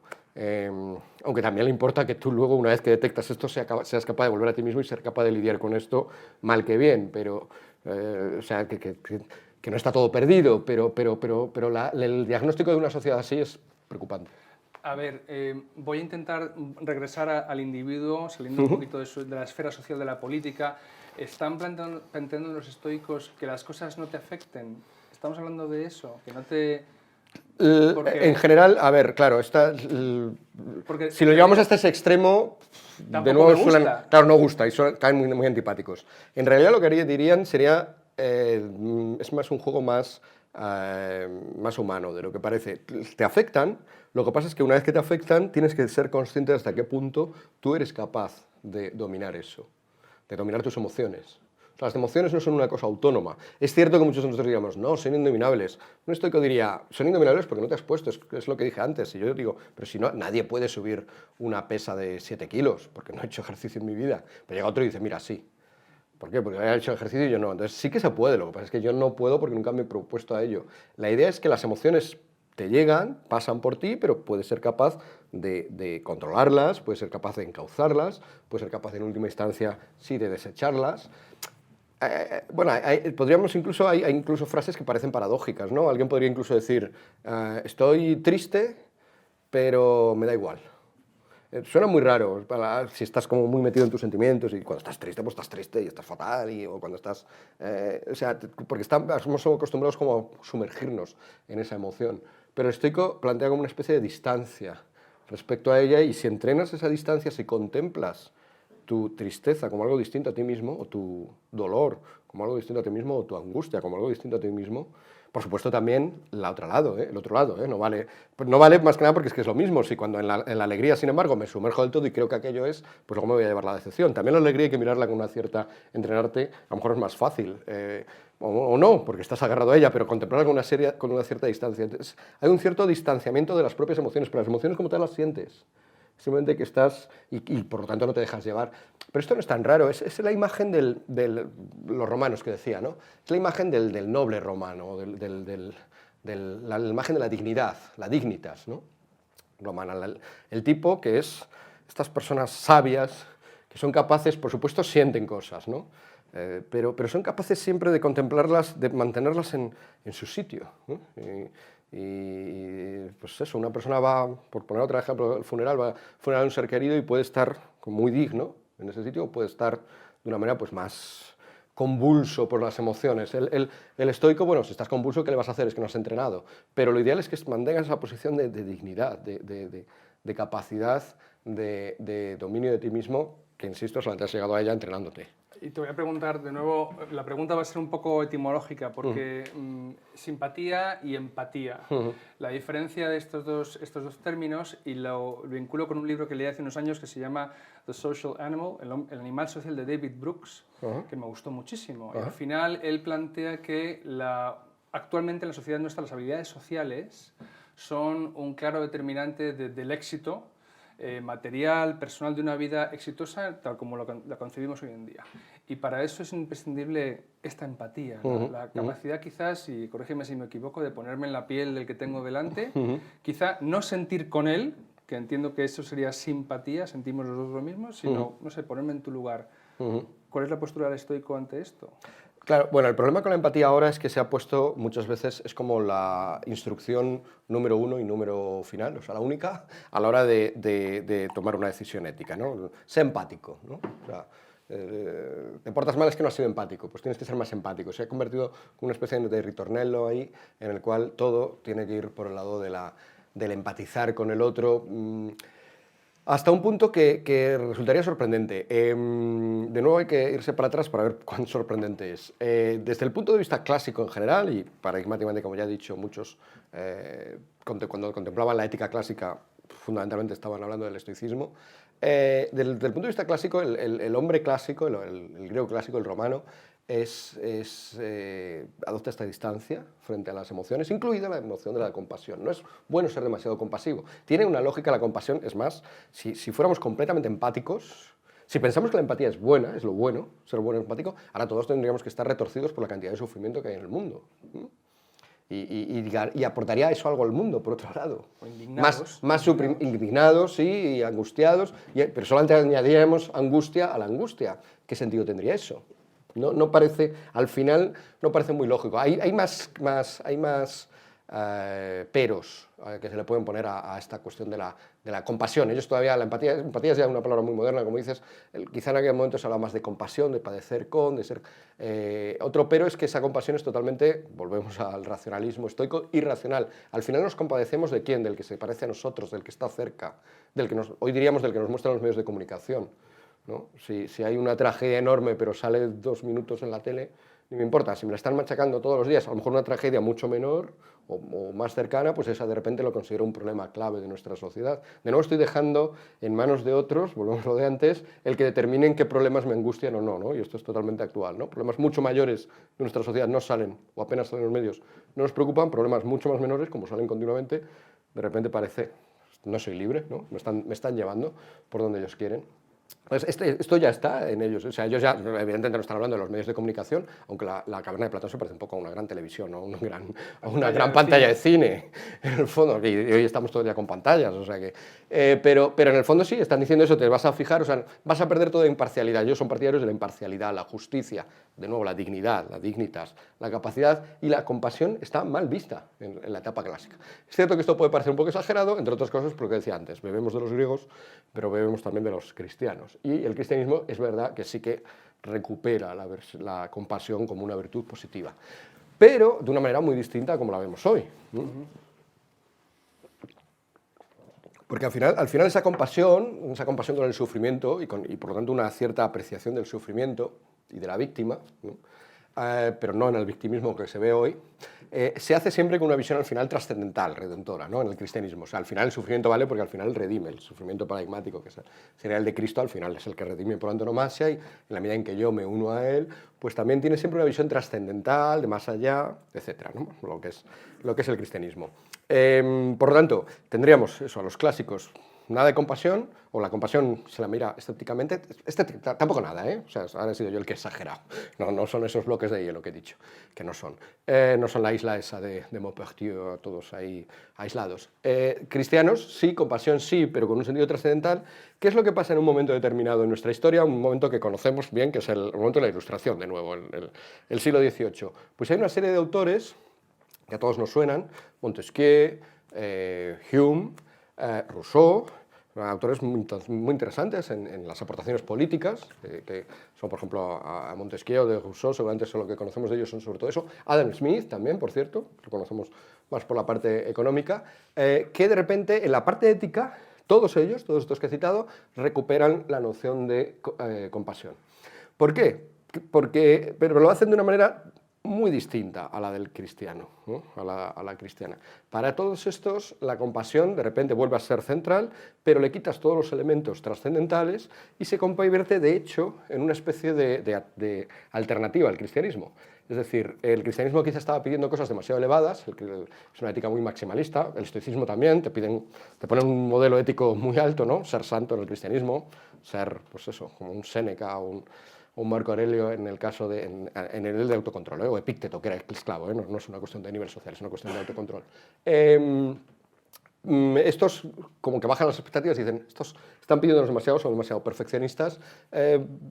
Aunque también le importa que tú luego, una vez que detectas esto, seas capaz de volver a ti mismo y ser capaz de lidiar con esto mal que bien, pero, o sea, que no está todo perdido, pero el diagnóstico de una sociedad así es preocupante.
A ver, voy a intentar regresar al individuo, saliendo un poquito de la esfera social de la política. ¿Están planteando los estoicos que las cosas no te afecten? ¿Estamos hablando de eso? Que no te...
En general, a ver, claro, si lo llevamos hasta ese extremo, de nuevo suelen... Claro, no gusta y caen muy antipáticos. En realidad lo que dirían sería, es más un juego más humano de lo que parece. Te afectan, lo que pasa es que una vez que te afectan tienes que ser consciente de hasta qué punto tú eres capaz de dominar eso, de dominar tus emociones. O sea, las emociones no son una cosa autónoma. Es cierto que muchos de nosotros diríamos, no, son indominables. Un estoico diría, son indominables porque no te has puesto, es lo que dije antes. Y yo digo, pero si no, nadie puede subir una pesa de 7 kilos, porque no he hecho ejercicio en mi vida. Pero llega otro y dice, mira, sí. ¿Por qué? Porque había hecho ejercicio y yo no. Entonces sí que se puede, lo que pasa es que yo no puedo porque nunca me he propuesto a ello. La idea es que las emociones te llegan, pasan por ti, pero puedes ser capaz de controlarlas, puedes ser capaz de encauzarlas, puedes ser capaz en última instancia, sí, de desecharlas. Bueno, hay incluso frases que parecen paradójicas, ¿no? Alguien podría incluso decir, estoy triste, pero me da igual. Suena muy raro, si estás como muy metido en tus sentimientos y cuando estás triste, pues estás triste y estás fatal, o cuando estás... o sea, porque somos acostumbrados como a sumergirnos en esa emoción. Pero el estoico plantea como una especie de distancia respecto a ella, y si entrenas esa distancia, si contemplas tu tristeza como algo distinto a ti mismo, o tu dolor como algo distinto a ti mismo, o tu angustia como algo distinto a ti mismo, por supuesto también el otro lado, no vale más que nada porque es que es lo mismo. Si cuando en la alegría, sin embargo, me sumerjo del todo y creo que aquello es, pues luego me voy a llevar la decepción. También la alegría hay que mirarla con una cierta, entrenarte, a lo mejor es más fácil, o no, porque estás agarrado a ella, pero contemplarla con una cierta distancia. Entonces, hay un cierto distanciamiento de las propias emociones, pero las emociones como tal las sientes. Simplemente que estás, y por lo tanto no te dejas llevar. Pero esto no es tan raro, es la imagen de los romanos que decía, ¿no? Es la imagen del noble romano, la imagen de la dignidad, la dignitas, ¿no? Romana, el tipo que es estas personas sabias, que son capaces, por supuesto sienten cosas, ¿no? Pero son capaces siempre de contemplarlas, de mantenerlas en su sitio, ¿no? Y pues eso, una persona va, por poner otro ejemplo, al funeral, va al funeral de un ser querido y puede estar muy digno en ese sitio, o puede estar de una manera pues más convulso por las emociones. El estoico, bueno, si estás convulso, ¿qué le vas a hacer? Es que no has entrenado. Pero lo ideal es que mantengas esa posición de dignidad, de capacidad, de dominio de ti mismo, que insisto, solamente has llegado a ella entrenándote.
Y te voy a preguntar de nuevo, la pregunta va a ser un poco etimológica, porque simpatía y empatía. La diferencia de estos dos términos, y lo vinculo con un libro que leí hace unos años que se llama The Social Animal, el animal social, de David Brooks, que me gustó muchísimo. Y al final él plantea que actualmente en la sociedad nuestra las habilidades sociales son un claro determinante del éxito material, personal de una vida exitosa, tal como la concebimos hoy en día. Y para eso es imprescindible esta empatía, la capacidad quizás, y corrígeme si me equivoco, de ponerme en la piel del que tengo delante, quizá no sentir con él, que entiendo que eso sería simpatía, sentimos los dos lo mismo, sino, no sé, ponerme en tu lugar. ¿Cuál es la postura del estoico ante esto?
Claro, bueno, el problema con la empatía ahora es que se ha puesto muchas veces, es como la instrucción número 1 y número final, o sea, la única, a la hora de tomar una decisión ética, ¿no? Sé empático, ¿no? O sea, te portas mal es que no has sido empático, pues tienes que ser más empático. Se ha convertido en una especie de ritornello ahí, en el cual todo tiene que ir por el lado del empatizar con el otro, hasta un punto que resultaría sorprendente. De nuevo hay que irse para atrás para ver cuán sorprendente es. Desde el punto de vista clásico en general, y paradigmáticamente, como ya he dicho, muchos cuando contemplaban la ética clásica fundamentalmente estaban hablando del estoicismo. Del punto de vista clásico, el hombre clásico, el griego clásico, el romano, adopta esta distancia frente a las emociones, incluida la emoción de la compasión. No es bueno ser demasiado compasivo. Tiene una lógica la compasión, es más, si fuéramos completamente empáticos, si pensamos que la empatía es buena, es lo bueno, ser bueno y empático, ahora todos tendríamos que estar retorcidos por la cantidad de sufrimiento que hay en el mundo. Y aportaría eso algo al mundo, por otro lado.
O indignados.
Indignados, sí, y angustiados, pero solamente añadiríamos angustia a la angustia. ¿Qué sentido tendría eso? No parece, al final, no parece muy lógico. Hay más peros que se le pueden poner a esta cuestión de la compasión. Ellos todavía, la empatía es ya una palabra muy moderna, como dices, quizá en aquel momento se hablaba más de compasión, de padecer con, de ser... otro pero es que esa compasión es totalmente, volvemos al racionalismo estoico, irracional. Al final nos compadecemos de quién, del que se parece a nosotros, del que está cerca, hoy diríamos del que nos muestran los medios de comunicación, ¿no? Si hay una tragedia enorme pero sale 2 minutos en la tele, ni me importa, si me la están machacando todos los días, a lo mejor una tragedia mucho menor o más cercana, pues esa de repente lo considero un problema clave de nuestra sociedad. De nuevo estoy dejando en manos de otros, volvemos a lo de antes, el que determinen qué problemas me angustian o no, ¿no? Y esto es totalmente actual, ¿no? Problemas mucho mayores de nuestra sociedad no salen, o apenas salen en los medios, no nos preocupan, problemas mucho más menores, como salen continuamente, de repente parece, no soy libre, ¿no? Me están llevando por donde ellos quieren. Pues esto ya está en ellos, o sea, ellos ya evidentemente no están hablando de los medios de comunicación, aunque la caverna de Platón se parece un poco a una gran televisión, ¿no? A una gran pantalla de cine, en el fondo, y hoy estamos todo el día con pantallas, o sea que... pero en el fondo sí, están diciendo eso, te vas a fijar, o sea, vas a perder toda imparcialidad. Ellos son partidarios de la imparcialidad, la justicia, de nuevo la dignidad, la dignitas, la capacidad, y la compasión está mal vista en la etapa clásica. Es cierto que esto puede parecer un poco exagerado, entre otras cosas por lo que decía antes, bebemos de los griegos, pero bebemos también de los cristianos. Y el cristianismo es verdad que sí que recupera la compasión como una virtud positiva, pero de una manera muy distinta a como la vemos hoy. Porque al final esa compasión con el sufrimiento y por lo tanto una cierta apreciación del sufrimiento y de la víctima, ¿no? Pero no en el victimismo que se ve hoy, se hace siempre con una visión al final trascendental, redentora, ¿no? En el cristianismo. O sea, al final el sufrimiento vale porque al final redime, el sufrimiento paradigmático, que sería el de Cristo, al final es el que redime por antonomasia, y en la medida en que yo me uno a él, pues también tiene siempre una visión trascendental, de más allá, etcétera, ¿no? Lo que es el cristianismo. Por lo tanto, tendríamos eso, a los clásicos, nada de compasión, o la compasión se la mira escépticamente, tampoco nada, ¿eh? O sea, ahora he sido yo el que he exagerado. No son esos bloques de hielo que he dicho, que no son. No son la isla esa de Maupertuis, todos ahí aislados. Cristianos, sí, compasión sí, pero con un sentido trascendental. ¿Qué es lo que pasa en un momento determinado en nuestra historia? Un momento que conocemos bien, que es el momento de la Ilustración, de nuevo, el siglo XVIII. Pues hay una serie de autores que a todos nos suenan, Montesquieu, Hume, Rousseau, autores muy interesantes en las aportaciones políticas, que son, por ejemplo, a Montesquieu, de Rousseau, seguramente lo que conocemos de ellos son sobre todo eso. Adam Smith también, por cierto, lo conocemos más por la parte económica, que de repente en la parte ética, todos estos que he citado, recuperan la noción de compasión. ¿Por qué? pero lo hacen de una manera muy distinta a la del cristiano, ¿no? a la cristiana. Para todos estos, la compasión de repente vuelve a ser central, pero le quitas todos los elementos trascendentales y se convierte, de hecho, en una especie de alternativa al cristianismo. Es decir, el cristianismo quizá estaba pidiendo cosas demasiado elevadas, es una ética muy maximalista, el estoicismo también, te ponen un modelo ético muy alto, ¿no? Ser santo en el cristianismo, ser, pues eso, como un Séneca o un Marco Aurelio en el caso en el nivel de autocontrol, o Epícteto, que era el esclavo, no es una cuestión de nivel social, es una cuestión de autocontrol. Estos como que bajan las expectativas y dicen, estos están pidiéndonos demasiado, son demasiado perfeccionistas,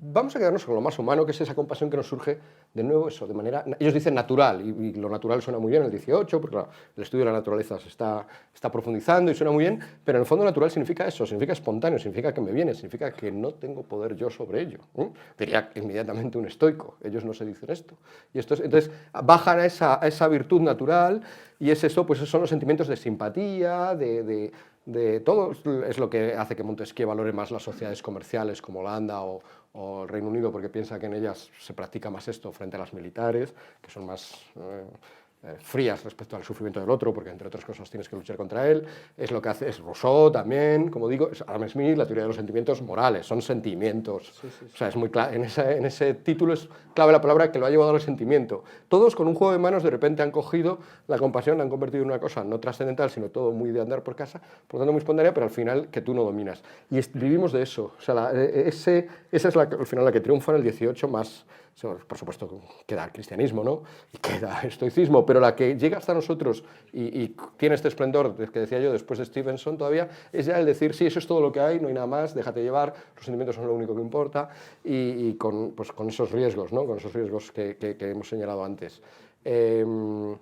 vamos a quedarnos con lo más humano, que es esa compasión que nos surge, de nuevo, eso, de manera, ellos dicen natural, y lo natural suena muy bien en el 18, porque claro, el estudio de la naturaleza se está profundizando y suena muy bien, pero en el fondo natural significa eso, significa espontáneo, significa que me viene, significa que no tengo poder yo sobre ello. Diría inmediatamente un estoico, ellos no se dicen esto. Y entonces bajan a esa virtud natural, y es eso, pues son los sentimientos de simpatía, de todo, es lo que hace que Montesquieu valore más las sociedades comerciales como Holanda o el Reino Unido, porque piensa que en ellas se practica más esto frente a las militares, que son más frías respecto al sufrimiento del otro, porque entre otras cosas tienes que luchar contra él. Es lo que hace es Rousseau también, como digo, es Adam Smith, la teoría de los sentimientos morales, son sentimientos. Sí. O sea, es muy claro, en ese título es clave la palabra que lo ha llevado al sentimiento. Todos con un juego de manos de repente han cogido la compasión, la han convertido en una cosa no trascendental, sino todo muy de andar por casa, por lo tanto muy espontánea, pero al final que tú no dominas. Y vivimos de eso. O sea, esa es al final la que triunfa en el 18 más. Por supuesto queda el cristianismo, ¿no? Y queda el estoicismo, pero la que llega hasta nosotros y tiene este esplendor que decía yo después de Stevenson todavía, es ya el decir, sí, eso es todo lo que hay, no hay nada más, déjate llevar, los sentimientos son lo único que importa, y con esos riesgos, ¿no? Con esos riesgos que hemos señalado antes. Esto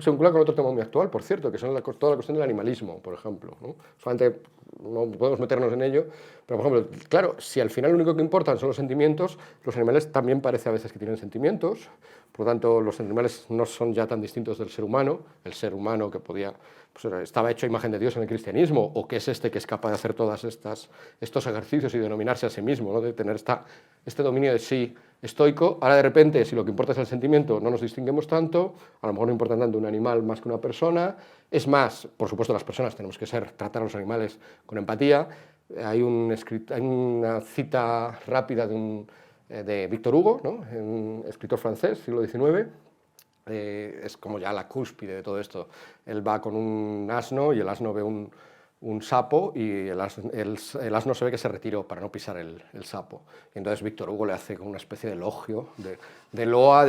se vincula con otro tema muy actual, por cierto, que son toda la cuestión del animalismo, por ejemplo, ¿no? Solamente no podemos meternos en ello, pero, por ejemplo, claro, si al final lo único que importan son los sentimientos, los animales también parece a veces que tienen sentimientos, por lo tanto, los animales no son ya tan distintos del ser humano, el ser humano que estaba hecho a imagen de Dios en el cristianismo, o que es que es capaz de hacer todos estos ejercicios y denominarse a sí mismo, ¿no? De tener este dominio de sí estoico. Ahora de repente, si lo que importa es el sentimiento, no nos distinguimos tanto, a lo mejor no importa tanto un animal más que una persona. Es más, por supuesto, las personas tenemos que tratar a los animales con empatía. Hay una cita rápida de Víctor Hugo, ¿no? Un escritor francés, siglo XIX, es como ya la cúspide de todo esto. Él va con un asno y el asno ve un sapo y el asno se ve que se retiró para no pisar el sapo. Y entonces Víctor Hugo le hace una especie de elogio, de loa,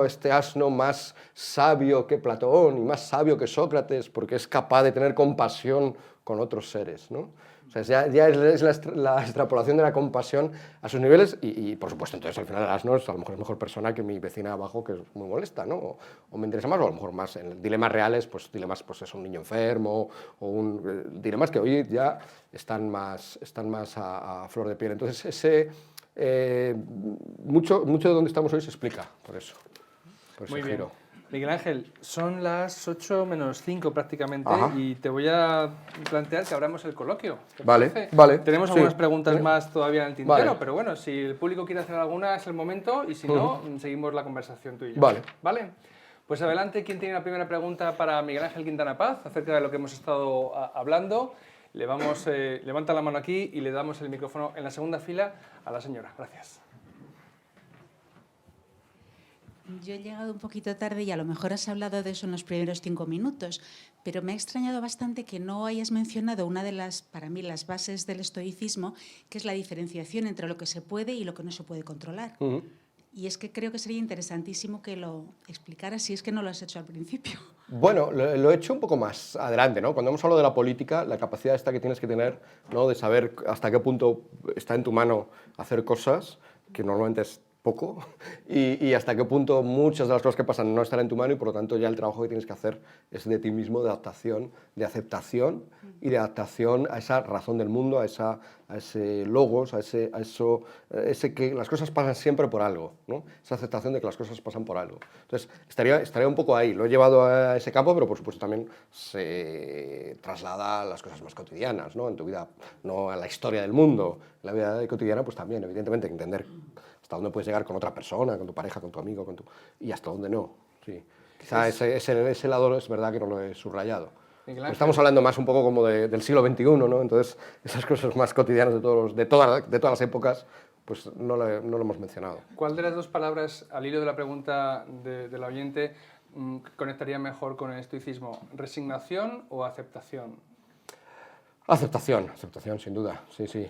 este asno más sabio que Platón y más sabio que Sócrates, porque es capaz de tener compasión con otros seres, ¿no? O sea, ya es la extrapolación de la compasión a sus niveles y, por supuesto, entonces al final el asno a lo mejor es mejor persona que mi vecina abajo, que es muy molesta, ¿no? O me interesa más, o a lo mejor más en dilemas reales, pues dilemas, pues es un niño enfermo, o dilemas que hoy ya están más a flor de piel. Entonces, mucho de donde estamos hoy se explica por eso, por ese giro.
Miguel Ángel, son las 8 menos 5 prácticamente.
Ajá.
Y te voy a plantear que abramos el coloquio.
Vale.
Tenemos algunas preguntas más todavía en el tintero,
vale.
Pero bueno, si el público quiere hacer alguna es el momento y si no, seguimos la conversación tú y yo.
Vale.
Pues adelante, ¿quién tiene la primera pregunta para Miguel Ángel Quintana Paz acerca de lo que hemos estado hablando? Levanta la mano aquí y le damos el micrófono en la segunda fila a la señora. Gracias.
Yo he llegado un poquito tarde y a lo mejor has hablado de eso en los primeros 5 minutos, pero me ha extrañado bastante que no hayas mencionado una de para mí, las bases del estoicismo, que es la diferenciación entre lo que se puede y lo que no se puede controlar. Y es que creo que sería interesantísimo que lo explicaras si es que no lo has hecho al principio.
Bueno, lo he hecho un poco más adelante, ¿no? Cuando hemos hablado de la política, la capacidad esta que tienes que tener, ¿no? De saber hasta qué punto está en tu mano hacer cosas, que normalmente es poco, y hasta qué punto muchas de las cosas que pasan no están en tu mano y por lo tanto ya el trabajo que tienes que hacer es de ti mismo, de adaptación, de aceptación y de adaptación a esa razón del mundo, a ese logos, a ese que las cosas pasan siempre por algo, ¿no? Esa aceptación de que las cosas pasan por algo. Entonces, estaría un poco ahí. Lo he llevado a ese campo, pero por supuesto también se traslada a las cosas más cotidianas, ¿no? En tu vida, no a la historia del mundo. En la vida cotidiana, pues también, evidentemente, entender hasta dónde puedes llegar con otra persona, con tu pareja, con tu amigo, y hasta dónde no. Sí. Quizá ese lado es verdad que no lo he subrayado. Pues estamos hablando más un poco como del siglo XXI, ¿no? Entonces esas cosas más cotidianas de todas las épocas, pues no lo hemos mencionado.
¿Cuál de las dos palabras, al hilo de la pregunta del oyente, conectaría mejor con el estoicismo? ¿Resignación o aceptación?
Aceptación, sin duda, sí.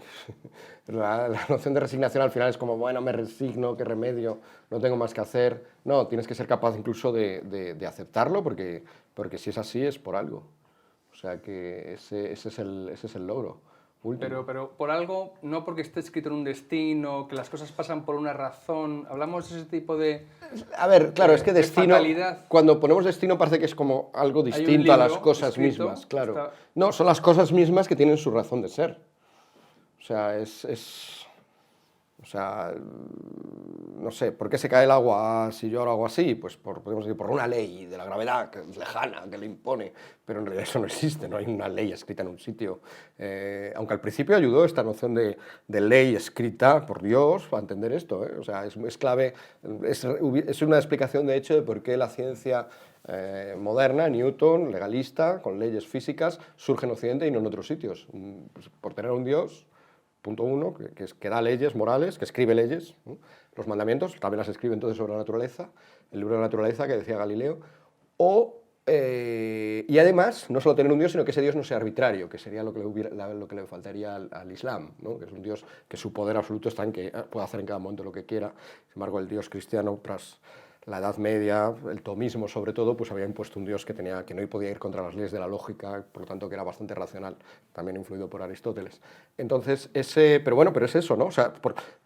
La noción de resignación al final es como, bueno, me resigno, qué remedio, no tengo más que hacer. No, tienes que ser capaz incluso de aceptarlo, porque si es así es por algo. O sea que ese es el logro último.
Pero por algo, no porque esté escrito en un destino, que las cosas pasan por una razón. Hablamos de ese tipo de...
A ver, claro, es que destino,
fatalidad.
cuando ponemos destino parece que es como algo distinto a las cosas mismas, claro. No, son las cosas mismas que tienen su razón de ser. O sea, o sea, no sé, ¿por qué se cae el agua si yo ahora hago así? Pues podemos decir, por una ley de la gravedad que es lejana, que le impone, pero en realidad eso no existe, no hay una ley escrita en un sitio. Aunque al principio ayudó esta noción de ley escrita por Dios para entender esto, o sea, es clave, es una explicación de hecho de por qué la ciencia moderna, Newton, legalista, con leyes físicas, surge en Occidente y no en otros sitios. Pues por tener un Dios... Punto uno, que da leyes morales, que escribe leyes, ¿no? Los mandamientos, también las escribe entonces sobre la naturaleza, el libro de la naturaleza que decía Galileo, y además, no solo tener un Dios, sino que ese Dios no sea arbitrario, que sería lo que le faltaría al Islam, ¿no? Que es un Dios que su poder absoluto está en que puede hacer en cada momento lo que quiera. Sin embargo, el Dios cristiano, tras la Edad Media, el tomismo sobre todo, pues había impuesto un Dios que no podía ir contra las leyes de la lógica, por lo tanto que era bastante racional, también influido por Aristóteles. Entonces, pero es eso, ¿no? O sea,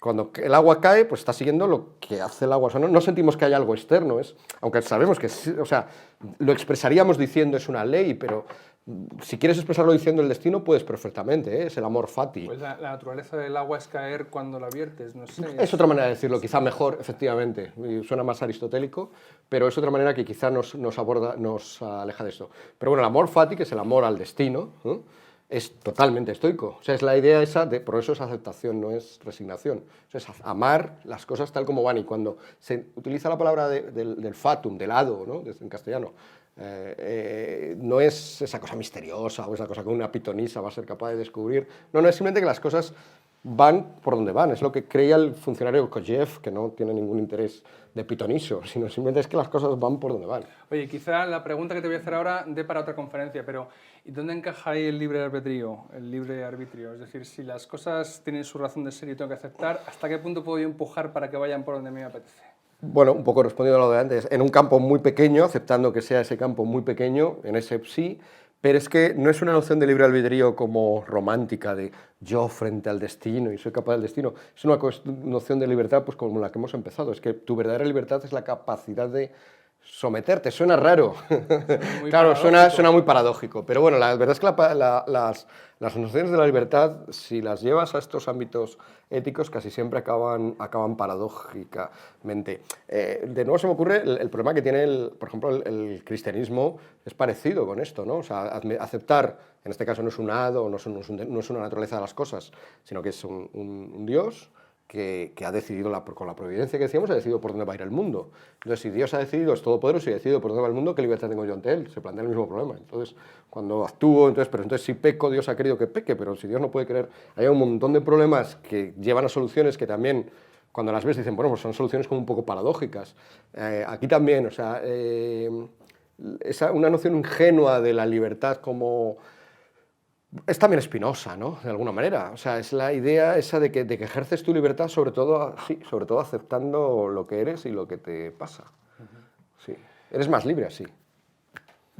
cuando el agua cae, pues está siguiendo lo que hace el agua. O sea, no sentimos que haya algo externo, aunque sabemos que, o sea, lo expresaríamos diciendo es una ley, pero si quieres expresarlo diciendo el destino, puedes perfectamente, es el amor fati.
Pues la naturaleza del agua es caer cuando la viertes, no sé.
Es otra manera de decirlo, quizá mejor, efectivamente, suena más aristotélico, pero es otra manera que quizá nos aleja de esto. Pero bueno, el amor fati, que es el amor al destino, ¿no? Es totalmente estoico. O sea, es la idea esa, por eso es aceptación, no es resignación. O sea, es amar las cosas tal como van, y cuando se utiliza la palabra del fatum, del hado, ¿no? En castellano, no es esa cosa misteriosa o esa cosa que una pitonisa va a ser capaz de descubrir. No, es simplemente que las cosas van por donde van. Es lo que creía el funcionario Kojève, que no tiene ningún interés de pitoniso, sino simplemente es que las cosas van por donde van.
Oye, quizá la pregunta que te voy a hacer ahora dé para otra conferencia, pero ¿y dónde encaja ahí el libre albedrío, el libre arbitrio? Es decir, si las cosas tienen su razón de ser y tengo que aceptar, ¿hasta qué punto puedo yo empujar para que vayan por donde a mí me apetece?
Bueno, un poco respondiendo a lo de antes, en un campo muy pequeño, aceptando que sea ese campo muy pequeño, en ese sí, pero es que no es una noción de libre albedrío como romántica, de yo frente al destino y soy capaz del destino, es una noción de libertad pues como la que hemos empezado, es que tu verdadera libertad es la capacidad de someterte. Suena raro, claro, suena muy paradójico, pero bueno, la verdad es que las nociones de la libertad, si las llevas a estos ámbitos éticos, casi siempre acaban paradójicamente. De nuevo se me ocurre el problema que tiene, por ejemplo, el cristianismo es parecido con esto, ¿no? O sea, aceptar, en este caso no es un hado, no es una naturaleza de las cosas, sino que es un Dios que ha decidido, con la providencia que decíamos, ha decidido por dónde va a ir el mundo. Entonces, si Dios ha decidido, es todopoderoso y ha decidido por dónde va el mundo, ¿qué libertad tengo yo ante Él? Se plantea el mismo problema. Entonces, cuando actúo, entonces si peco, Dios ha querido que peque, pero si Dios no puede querer, hay un montón de problemas que llevan a soluciones que también, cuando las ves, dicen, bueno, pues son soluciones como un poco paradójicas. Aquí también, o sea, una noción ingenua de la libertad como... Es también Spinoza, ¿no? De alguna manera. O sea, es la idea esa de que ejerces tu libertad sobre todo aceptando lo que eres y lo que te pasa. Sí. Eres más libre así.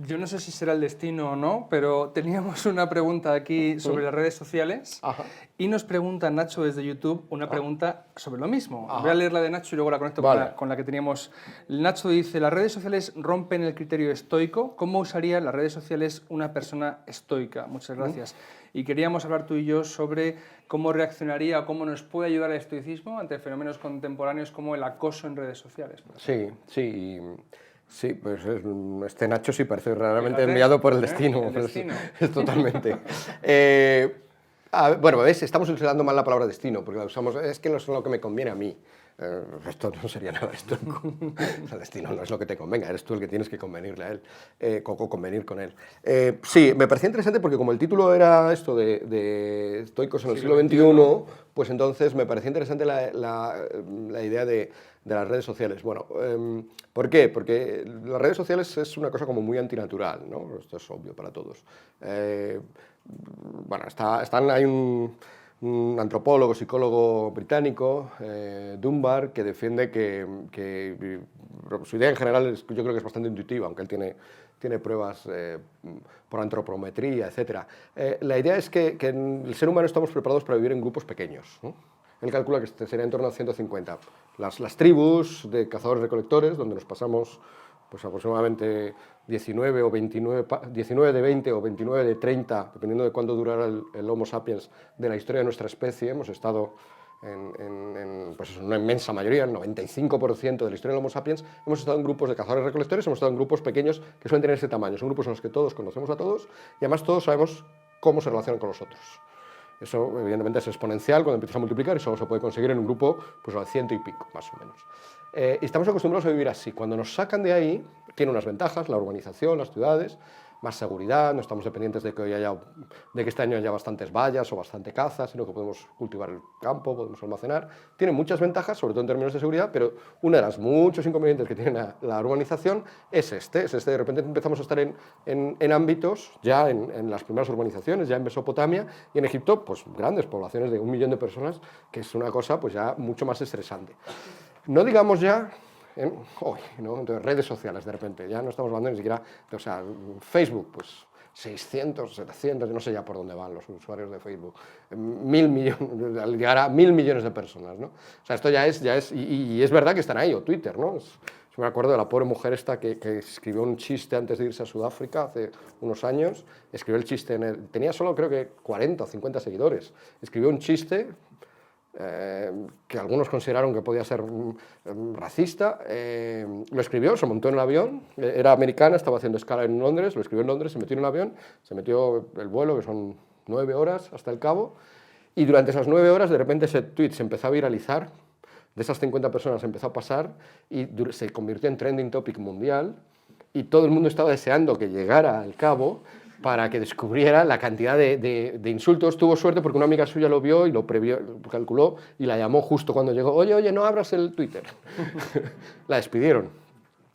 Yo no sé si será el destino o no, pero teníamos una pregunta aquí sobre las redes sociales.
Ajá.
Y nos pregunta Nacho desde YouTube una pregunta sobre lo mismo.
Ajá.
Voy a leer la de Nacho y luego la conecto con la que teníamos. Nacho dice, ¿las redes sociales rompen el criterio estoico? ¿Cómo usaría las redes sociales una persona estoica? Muchas gracias. Y queríamos hablar tú y yo sobre cómo reaccionaría o cómo nos puede ayudar el estoicismo ante fenómenos contemporáneos como el acoso en redes sociales.
Sí, pues este Nacho sí parece raramente enviado por el destino.
El destino.
Es totalmente. Bueno, ¿ves? Estamos utilizando mal la palabra destino, porque la usamos, es que no es lo que me conviene a mí. esto no sería nada estoico. El destino no es lo que te convenga, eres tú el que tienes que convenirle a él, convenir con él. Sí, me parecía interesante porque como el título era esto de estoicos en el siglo XXI, pues entonces me parecía interesante la idea de las redes sociales. Bueno, ¿por qué? Porque las redes sociales es una cosa como muy antinatural, ¿no? Esto es obvio para todos. Bueno, hay un antropólogo, psicólogo británico, Dunbar, que defiende que su idea en general yo creo que es bastante intuitiva, aunque él tiene pruebas por antropometría, etc. La idea es que el ser humano estamos preparados para vivir en grupos pequeños, ¿no? Él calcula que sería en torno a 150. Las tribus de cazadores-recolectores, donde nos pasamos pues aproximadamente 19 de 20 o 29 de 30, dependiendo de cuándo durara el Homo sapiens de la historia de nuestra especie. Hemos estado pues en una inmensa mayoría, el 95% de la historia del Homo sapiens, hemos estado en grupos de cazadores-recolectores, hemos estado en grupos pequeños que suelen tener ese tamaño. Son grupos en los que todos conocemos a todos y además todos sabemos cómo se relacionan con los otros. Eso, evidentemente, es exponencial cuando empiezas a multiplicar y solo se puede conseguir en un grupo pues, a 100 y pico, más o menos. Y estamos acostumbrados a vivir así. Cuando nos sacan de ahí, tiene unas ventajas, la urbanización, las ciudades, más seguridad, no estamos dependientes de que este año haya bastantes vallas o bastante caza, sino que podemos cultivar el campo, podemos almacenar. Tiene muchas ventajas, sobre todo en términos de seguridad, pero una de las muchos inconvenientes que tiene la urbanización es este. De repente empezamos a estar en ámbitos, ya en las primeras urbanizaciones, ya en Mesopotamia y en Egipto, pues grandes poblaciones de 1 millón de personas, que es una cosa pues ya mucho más estresante. No digamos ya hoy, ¿no? Entonces, redes sociales, de repente, ya no estamos hablando ni siquiera, o sea, Facebook, pues 600, 700, no sé ya por dónde van los usuarios de Facebook, 1.000 millones, llegará a 1.000 millones de personas, ¿no? O sea, esto ya es y es verdad que están ahí, o Twitter, ¿no? Yo me acuerdo de la pobre mujer esta que escribió un chiste antes de irse a Sudáfrica hace unos años, escribió el chiste, tenía solo creo que 40 o 50 seguidores, escribió un chiste que algunos consideraron que podía ser racista, lo escribió, se montó en el avión, era americana, estaba haciendo escala en Londres, lo escribió en Londres, se metió en el avión, se metió el vuelo, que son 9 horas hasta el Cabo, y durante esas 9 horas de repente ese tweet se empezó a viralizar, de esas 50 personas empezó a pasar y se convirtió en trending topic mundial, y todo el mundo estaba deseando que llegara al Cabo para que descubriera la cantidad de insultos. Tuvo suerte porque una amiga suya lo vio y lo calculó y la llamó justo cuando llegó. Oye, no abras el Twitter. La despidieron,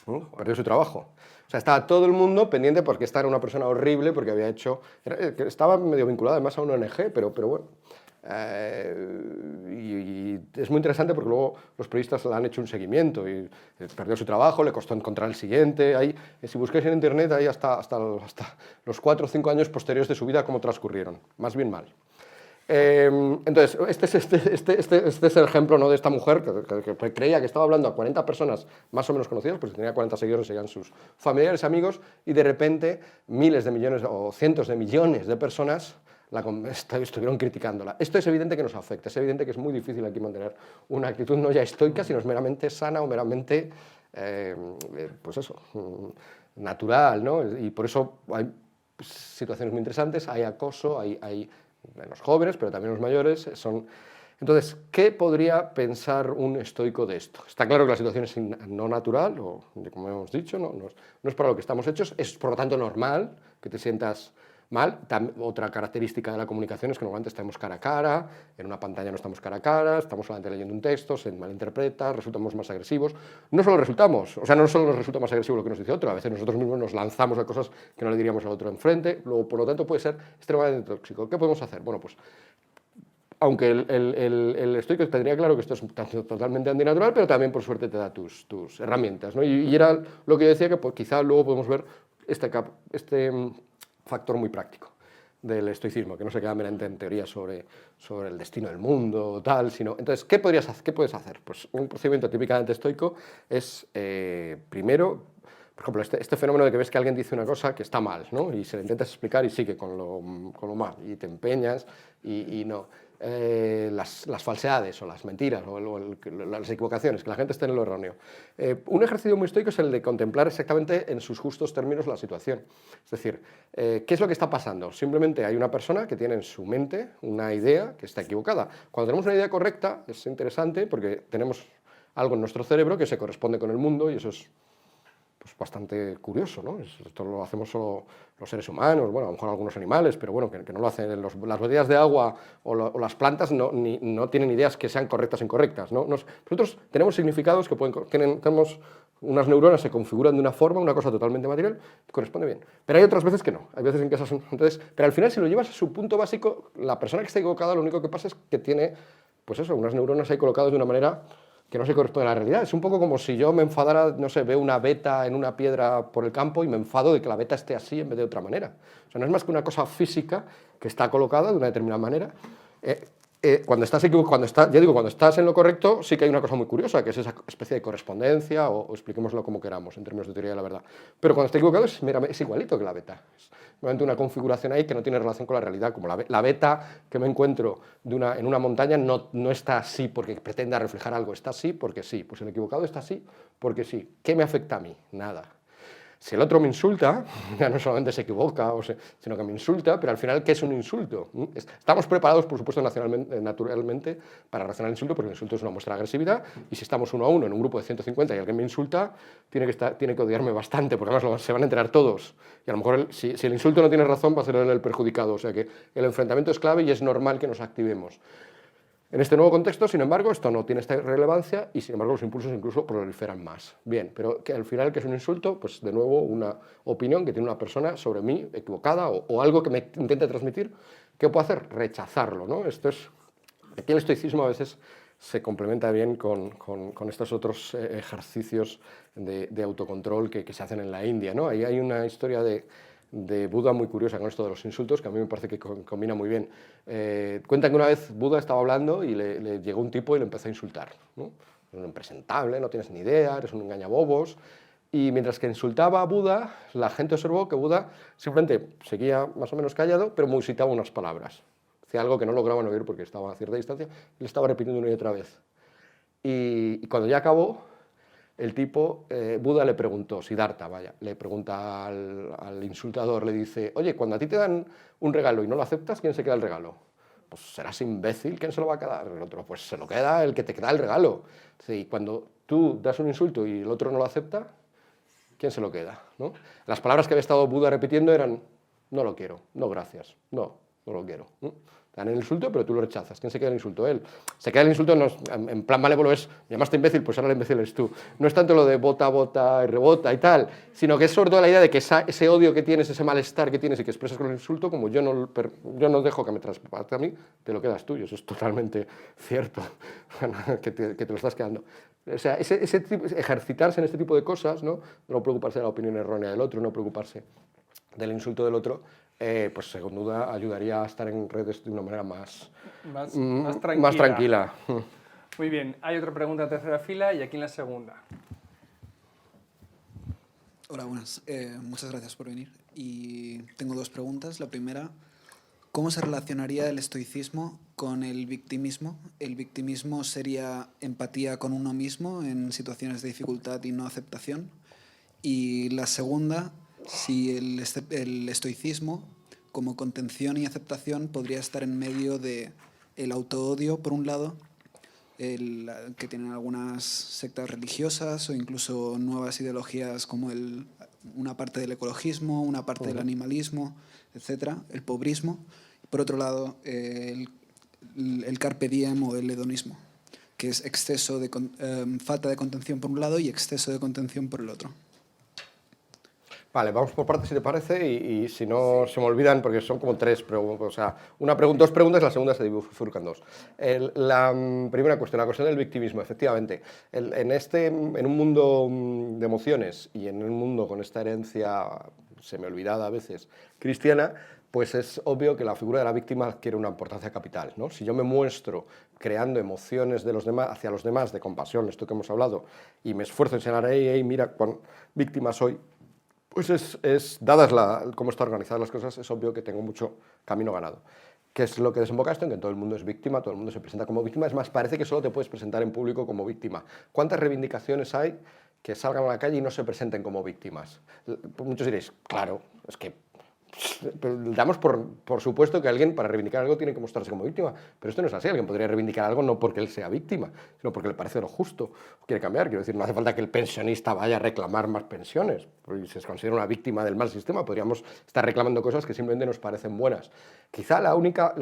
¿no? Perdió su trabajo. O sea, estaba todo el mundo pendiente porque esta era una persona horrible, porque había hecho... Estaba medio vinculada además a una ONG, pero bueno... y es muy interesante porque luego los periodistas le han hecho un seguimiento y perdió su trabajo, le costó encontrar el siguiente. Si buscáis en internet, hay hasta los 4 o 5 años posteriores de su vida cómo transcurrieron, más bien mal. Entonces, este es el ejemplo, ¿no?, de esta mujer que creía que estaba hablando a 40 personas más o menos conocidas, pues tenía 40 seguidores, seguían sus familiares, amigos, y de repente miles de millones o cientos de millones de personas estuvieron criticándola. Esto es evidente que nos afecta, es evidente que es muy difícil aquí mantener una actitud no ya estoica, sino es meramente sana o meramente, pues eso, natural, ¿no? Y por eso hay situaciones muy interesantes, hay acoso, hay en los jóvenes, pero también en los mayores. Entonces, ¿qué podría pensar un estoico de esto? Está claro que la situación es no natural, o como hemos dicho, no es para lo que estamos hechos, es por lo tanto normal que te sientas mal. Otra característica de la comunicación es que normalmente estamos cara a cara, en una pantalla no estamos cara a cara, estamos solamente leyendo un texto, se malinterpreta, resultamos más agresivos. No solo nos resulta más agresivo lo que nos dice otro, a veces nosotros mismos nos lanzamos a cosas que no le diríamos al otro enfrente, luego, por lo tanto puede ser extremadamente tóxico. ¿Qué podemos hacer? Bueno, pues aunque el estoico tendría claro que esto es totalmente antinatural, pero también por suerte te da tus herramientas, ¿no? Y era lo que yo decía, que pues, quizá luego podemos ver este factor muy práctico del estoicismo, que no se queda meramente en teoría sobre el destino del mundo o tal, sino... Entonces, ¿qué puedes hacer? Pues un procedimiento típicamente estoico es, primero, por ejemplo, este fenómeno de que ves que alguien dice una cosa que está mal, ¿no? Y se le intentas explicar y sigue con lo mal, y te empeñas y no... las falsedades o las mentiras o las equivocaciones, que la gente esté en lo erróneo. Un ejercicio muy estoico es el de contemplar exactamente en sus justos términos la situación. Es decir, ¿qué es lo que está pasando? Simplemente hay una persona que tiene en su mente una idea que está equivocada. Cuando tenemos una idea correcta es interesante porque tenemos algo en nuestro cerebro que se corresponde con el mundo y eso es pues, bastante curioso, ¿no? Esto lo hacemos solo los seres humanos, bueno, a lo mejor algunos animales, pero bueno, que no lo hacen. Las botellas de agua o las plantas no tienen ideas que sean correctas o incorrectas, ¿no? Nosotros tenemos significados que tenemos unas neuronas se configuran de una forma, una cosa totalmente material, corresponde bien. Pero hay otras veces que no, hay veces en que esas son... Entonces, pero al final, si lo llevas a su punto básico, la persona que está equivocada, lo único que pasa es que tiene, pues eso, unas neuronas ahí colocadas de una manera que no se corresponde a la realidad. Es un poco como si yo me enfadara, no sé, veo una veta en una piedra por el campo y me enfado de que la veta esté así en vez de otra manera. O sea, no es más que una cosa física que está colocada de una determinada manera. Cuando estás en lo correcto, sí que hay una cosa muy curiosa, que es esa especie de correspondencia, o expliquémoslo como queramos, en términos de teoría de la verdad. Pero cuando está equivocado es igualito que la beta. Es realmente una configuración ahí que no tiene relación con la realidad. Como la beta que me encuentro en una montaña no está así porque pretenda reflejar algo, está así porque sí. Pues el equivocado está así porque sí. ¿Qué me afecta a mí? Nada. Si el otro me insulta, ya no solamente se equivoca, sino que me insulta, pero al final, ¿qué es un insulto? Estamos preparados, por supuesto, naturalmente, para reaccionar al insulto, porque el insulto es una muestra de agresividad, y si estamos 1 a 1 en un grupo de 150 y alguien me insulta, tiene que odiarme bastante, porque además se van a enterar todos. Y a lo mejor, si el insulto no tiene razón, va a ser él el perjudicado. O sea que el enfrentamiento es clave y es normal que nos activemos. En este nuevo contexto, sin embargo, esto no tiene esta relevancia y, sin embargo, los impulsos incluso proliferan más. Bien, pero que al final, ¿qué es un insulto? Pues, de nuevo, una opinión que tiene una persona sobre mí equivocada o algo que me intente transmitir. ¿Qué puedo hacer? Rechazarlo, ¿no? Aquí el estoicismo a veces se complementa bien con estos otros ejercicios de autocontrol que se hacen en la India, ¿no? Ahí hay una historia de Buda muy curiosa con esto de los insultos, que a mí me parece que combina muy bien. Cuentan que una vez Buda estaba hablando y le llegó un tipo y le empezó a insultar, ¿no? Eres un impresentable, no tienes ni idea, eres un engañabobos. Y mientras que insultaba a Buda, la gente observó que Buda simplemente seguía más o menos callado, pero musitaba unas palabras. Hacía algo que no lograban oír porque estaba a cierta distancia, y le estaba repitiendo una y otra vez. Y cuando ya acabó, el tipo, Buda le preguntó, Siddhartha, le pregunta al insultador, le dice, oye, cuando a ti te dan un regalo y no lo aceptas, ¿quién se queda el regalo? Pues serás imbécil, ¿quién se lo va a quedar? El otro, pues se lo queda el que te da el regalo. Y cuando tú das un insulto y el otro no lo acepta, ¿quién se lo queda? ¿No? Las palabras que había estado Buda repitiendo eran, no lo quiero, no gracias, no lo quiero. Te dan el insulto, pero tú lo rechazas. ¿Quién se queda el insulto? Él. Se queda el insulto en plan malévolo es, me llamaste imbécil, pues ahora el imbécil eres tú. No es tanto lo de bota y rebota y tal, sino que es sobre todo la idea de que ese odio que tienes, ese malestar que tienes y que expresas con el insulto, como yo no dejo que me traspase a mí, te lo quedas tú. Y eso es totalmente cierto, que te lo estás quedando. O sea, ejercitarse en este tipo de cosas, ¿no? No preocuparse de la opinión errónea del otro, no preocuparse del insulto del otro, pues sin duda ayudaría a estar en redes de una manera más tranquila.
Muy bien, hay otra pregunta en tercera fila y aquí en la segunda.
Hola, buenas. Muchas gracias por venir. Y tengo 2 preguntas. La primera, ¿cómo se relacionaría el estoicismo con el victimismo? El victimismo sería empatía con uno mismo en situaciones de dificultad y no aceptación. Y la segunda, si el estoicismo, como contención y aceptación, podría estar en medio de el autoodio, por un lado, que tienen algunas sectas religiosas o incluso nuevas ideologías como una parte del ecologismo, una parte del animalismo, etcétera, el pobrismo. Por otro lado, el carpe diem o el hedonismo, que es falta de contención por un lado y exceso de contención por el otro.
Vale, vamos por partes si te parece y si no se me olvidan porque son como 3 preguntas, o sea, 2 preguntas, la segunda se bifurcan 2. La primera cuestión, la cuestión del victimismo, efectivamente. En un mundo de emociones y en un mundo con esta herencia semi-olvidada a veces cristiana, pues es obvio que la figura de la víctima adquiere una importancia capital, ¿no? Si yo me muestro creando emociones de los demás, hacia los demás, de compasión, esto que hemos hablado, y me esfuerzo en enseñar, mira cuán víctima soy, pues dadas cómo están organizadas las cosas, es obvio que tengo mucho camino ganado. ¿Qué es lo que desemboca esto? En que todo el mundo es víctima, todo el mundo se presenta como víctima. Es más, parece que solo te puedes presentar en público como víctima. ¿Cuántas reivindicaciones hay que salgan a la calle y no se presenten como víctimas? Muchos diréis, claro, es que damos por supuesto que alguien para reivindicar algo tiene que mostrarse como víctima, pero esto no es así. Alguien podría reivindicar algo no porque él sea víctima, sino porque le parece lo justo, quiere cambiar. Quiero decir, no hace falta que el pensionista vaya a reclamar más pensiones, porque si se considera una víctima del mal sistema, podríamos estar reclamando cosas que simplemente nos parecen buenas. Quizá la única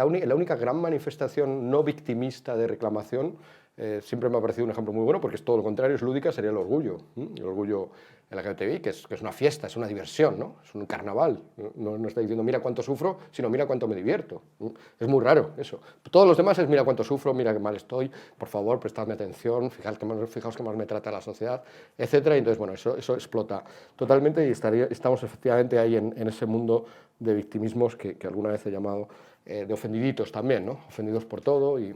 gran manifestación no victimista de reclamación, siempre me ha parecido un ejemplo muy bueno, porque es todo lo contrario, es lúdica, sería el orgullo. El orgullo en la LGTBI, que es una fiesta, es una diversión, ¿no? Es un carnaval. No está diciendo mira cuánto sufro, sino mira cuánto me divierto. Es muy raro eso. Todos los demás es mira cuánto sufro, mira qué mal estoy, por favor, prestadme atención, fijaos que más me trata la sociedad, etc. Y entonces, bueno, eso explota totalmente y estamos efectivamente ahí en ese mundo de victimismos que alguna vez he llamado de ofendiditos también, ¿no? Ofendidos por todo y...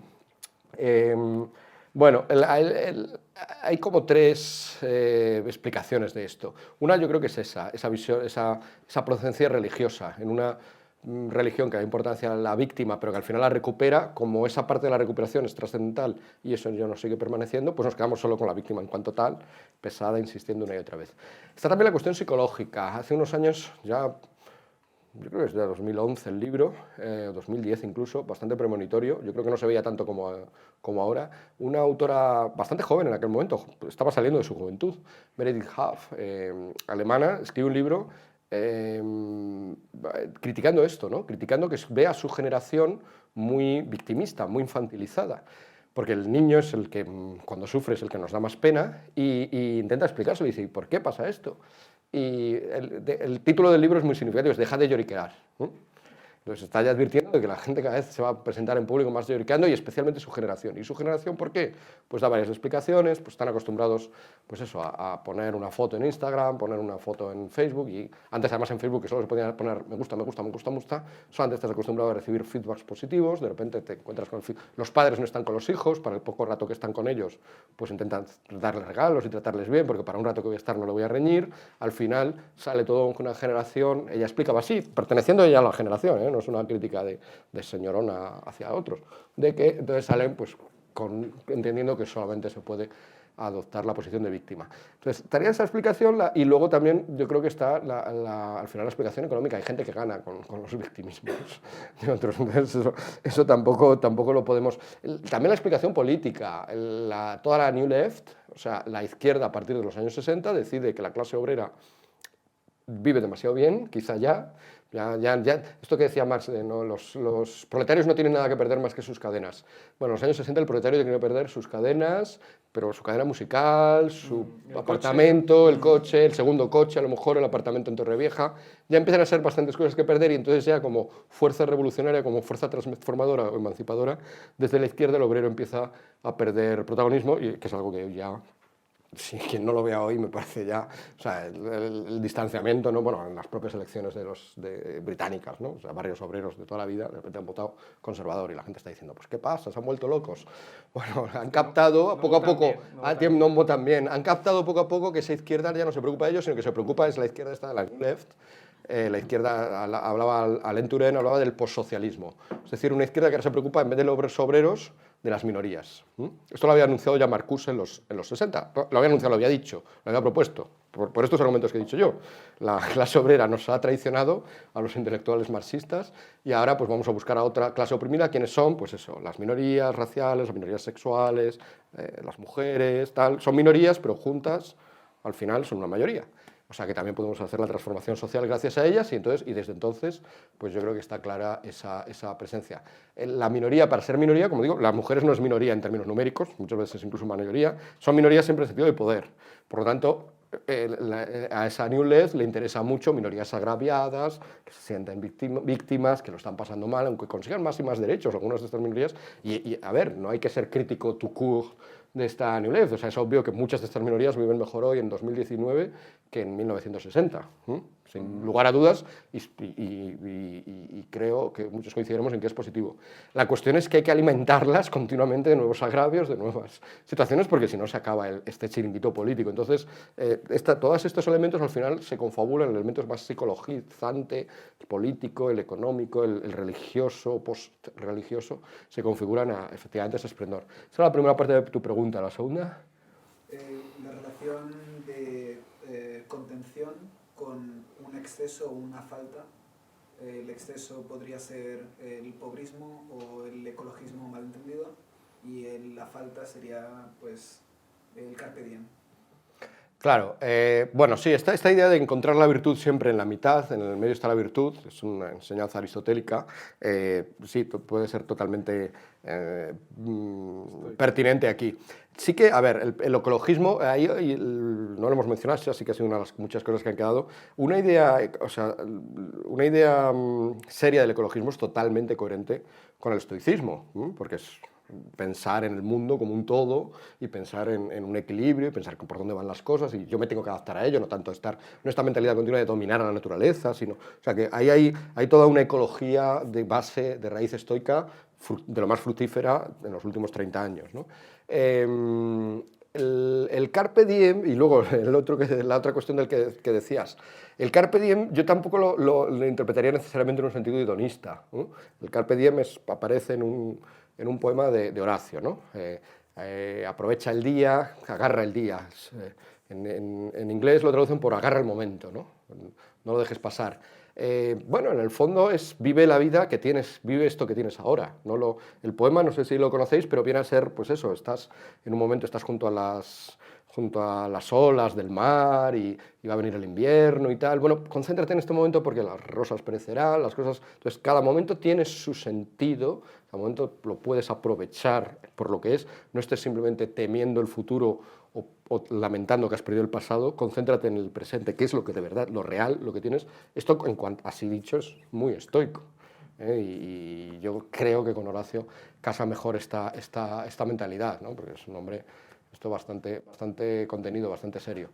Bueno, hay como tres explicaciones de esto. Una yo creo que es esa visión, esa procedencia religiosa, en una religión que da importancia a la víctima, pero que al final la recupera, como esa parte de la recuperación es trascendental y eso ya no sigue permaneciendo, pues nos quedamos solo con la víctima en cuanto tal, pesada, insistiendo una y otra vez. Está también la cuestión psicológica. Hace unos años ya... Yo creo que es de 2011 el libro, 2010 incluso, bastante premonitorio. Yo creo que no se veía tanto como ahora. Una autora bastante joven en aquel momento, estaba saliendo de su juventud, Meredith Huff, alemana, escribe un libro criticando esto, ¿no? Criticando que ve a su generación muy victimista, muy infantilizada. Porque el niño es el que, cuando sufre, es el que nos da más pena y intenta explicárselo y dice, ¿y por qué pasa esto? Y el título del libro es muy significativo, es Deja de lloriquear. Entonces está ya advirtiendo de que la gente cada vez se va a presentar en público más lloriqueando y especialmente su generación. ¿Y su generación por qué? Pues da varias explicaciones, pues están acostumbrados pues eso, a poner una foto en Instagram, poner una foto en Facebook y antes además en Facebook que solo se podía poner me gusta, me gusta, me gusta, me gusta, solamente estás acostumbrado a recibir feedbacks positivos, de repente te encuentras con los padres no están con los hijos, para el poco rato que están con ellos pues intentan darles regalos y tratarles bien porque para un rato que voy a estar no lo voy a reñir, al final sale todo con una generación, ella explicaba así, perteneciendo ella a la generación, no es una crítica de señorona hacia otros, de que entonces salen pues entendiendo que solamente se puede adoptar la posición de víctima. Entonces, estaría esa explicación y luego también yo creo que está al final la explicación económica. Hay gente que gana con los victimismos de otros, entonces eso tampoco lo podemos... También la explicación política, toda la New Left, o sea, la izquierda a partir de los años 60 decide que la clase obrera vive demasiado bien, quizá ya, esto que decía Marx, ¿no? Los proletarios no tienen nada que perder más que sus cadenas. Bueno, en los años 60 el proletario tiene que perder sus cadenas, pero su cadena musical, su apartamento, el coche, el segundo coche, a lo mejor el apartamento en Torrevieja, ya empiezan a ser bastantes cosas que perder y entonces ya como fuerza revolucionaria, como fuerza transformadora o emancipadora, desde la izquierda el obrero empieza a perder protagonismo, y que es algo que ya... Sí, quien no lo vea hoy me parece ya, o sea, el distanciamiento, ¿no? Bueno, en las propias elecciones británicas, ¿no? O sea, barrios obreros de toda la vida, de repente han votado conservador y la gente está diciendo, pues ¿qué pasa? Se han vuelto locos. Bueno, han captado poco a poco, no votan bien, han captado poco a poco que esa izquierda ya no se preocupa de ellos, sino que se preocupa es la izquierda esta, la left. La izquierda hablaba, Alain Touraine hablaba del postsocialismo, es decir, una izquierda que ahora se preocupa en vez de los obreros de las minorías. Esto lo había anunciado ya Marcuse en los 60, lo había anunciado, lo había dicho, lo había propuesto, por estos argumentos que he dicho yo. La clase obrera nos ha traicionado a los intelectuales marxistas y ahora pues vamos a buscar a otra clase oprimida. ¿Quiénes son? Pues eso, las minorías raciales, las minorías sexuales, las mujeres, tal. Son minorías, pero juntas al final son una mayoría. O sea que también podemos hacer la transformación social gracias a ellas y desde entonces pues yo creo que está clara esa presencia. La minoría, para ser minoría, como digo, las mujeres no es minoría en términos numéricos, muchas veces incluso mayoría, son minorías siempre en sentido de poder. Por lo tanto, a esa New Left le interesa mucho minorías agraviadas, que se sienten víctimas, que lo están pasando mal, aunque consigan más y más derechos algunas de estas minorías. Y a ver, no hay que ser crítico tout court de esta New Left, o sea, es obvio que muchas de estas minorías viven mejor hoy en 2019 que en 1960, sin lugar a dudas, y creo que muchos coincidiremos en que es positivo. La cuestión es que hay que alimentarlas continuamente de nuevos agravios, de nuevas situaciones, porque si no se acaba este chiringuito político. Entonces, todos estos elementos al final se confabulan en elementos más psicologizante, el político, el económico, el religioso, post-religioso, se configuran efectivamente ese esplendor. Esa es la primera parte de tu pregunta. ¿La segunda?
La relación de contención con un exceso o una falta el exceso podría ser el pobrismo o el ecologismo malentendido, y la falta sería pues el carpe diem.
Claro, bueno, sí, esta idea de encontrar la virtud siempre en la mitad, en el medio está la virtud, es una enseñanza aristotélica, sí, puede ser totalmente pertinente aquí. Sí que, a ver, el ecologismo, ahí no lo hemos mencionado, así que ha sido una de las muchas cosas que han quedado. Una idea, o sea, una idea seria del ecologismo es totalmente coherente con el estoicismo, porque es pensar en el mundo como un todo y pensar en un equilibrio y pensar por dónde van las cosas, y yo me tengo que adaptar a ello, no tanto estar, no esta mentalidad continua de dominar a la naturaleza, sino, o sea, que ahí hay toda una ecología de base, de raíz estoica, de lo más fructífera en los últimos 30 años, ¿no? El carpe diem, y luego la otra cuestión del que decías, el carpe diem yo tampoco lo interpretaría necesariamente en un sentido hedonista, ¿no? El carpe diem aparece en un poema de Horacio, ¿no? Aprovecha el día, agarra el día. En inglés lo traducen por agarra el momento, ¿no? No lo dejes pasar. Bueno, en el fondo es vive la vida que tienes, vive esto que tienes ahora. El poema, no sé si lo conocéis, pero viene a ser, pues eso, estás en un momento, estás junto a las olas del mar y va a venir el invierno y tal. Bueno, concéntrate en este momento porque las rosas perecerán, las cosas... Entonces, cada momento tiene su sentido, cada momento lo puedes aprovechar por lo que es, no estés simplemente temiendo el futuro o lamentando que has perdido el pasado, concéntrate en el presente, que es lo que de verdad, lo real, lo que tienes. Esto, así dicho, es muy estoico. Y yo creo que con Horacio casa mejor esta mentalidad, ¿no? Porque es un hombre... Esto bastante contenido, bastante serio.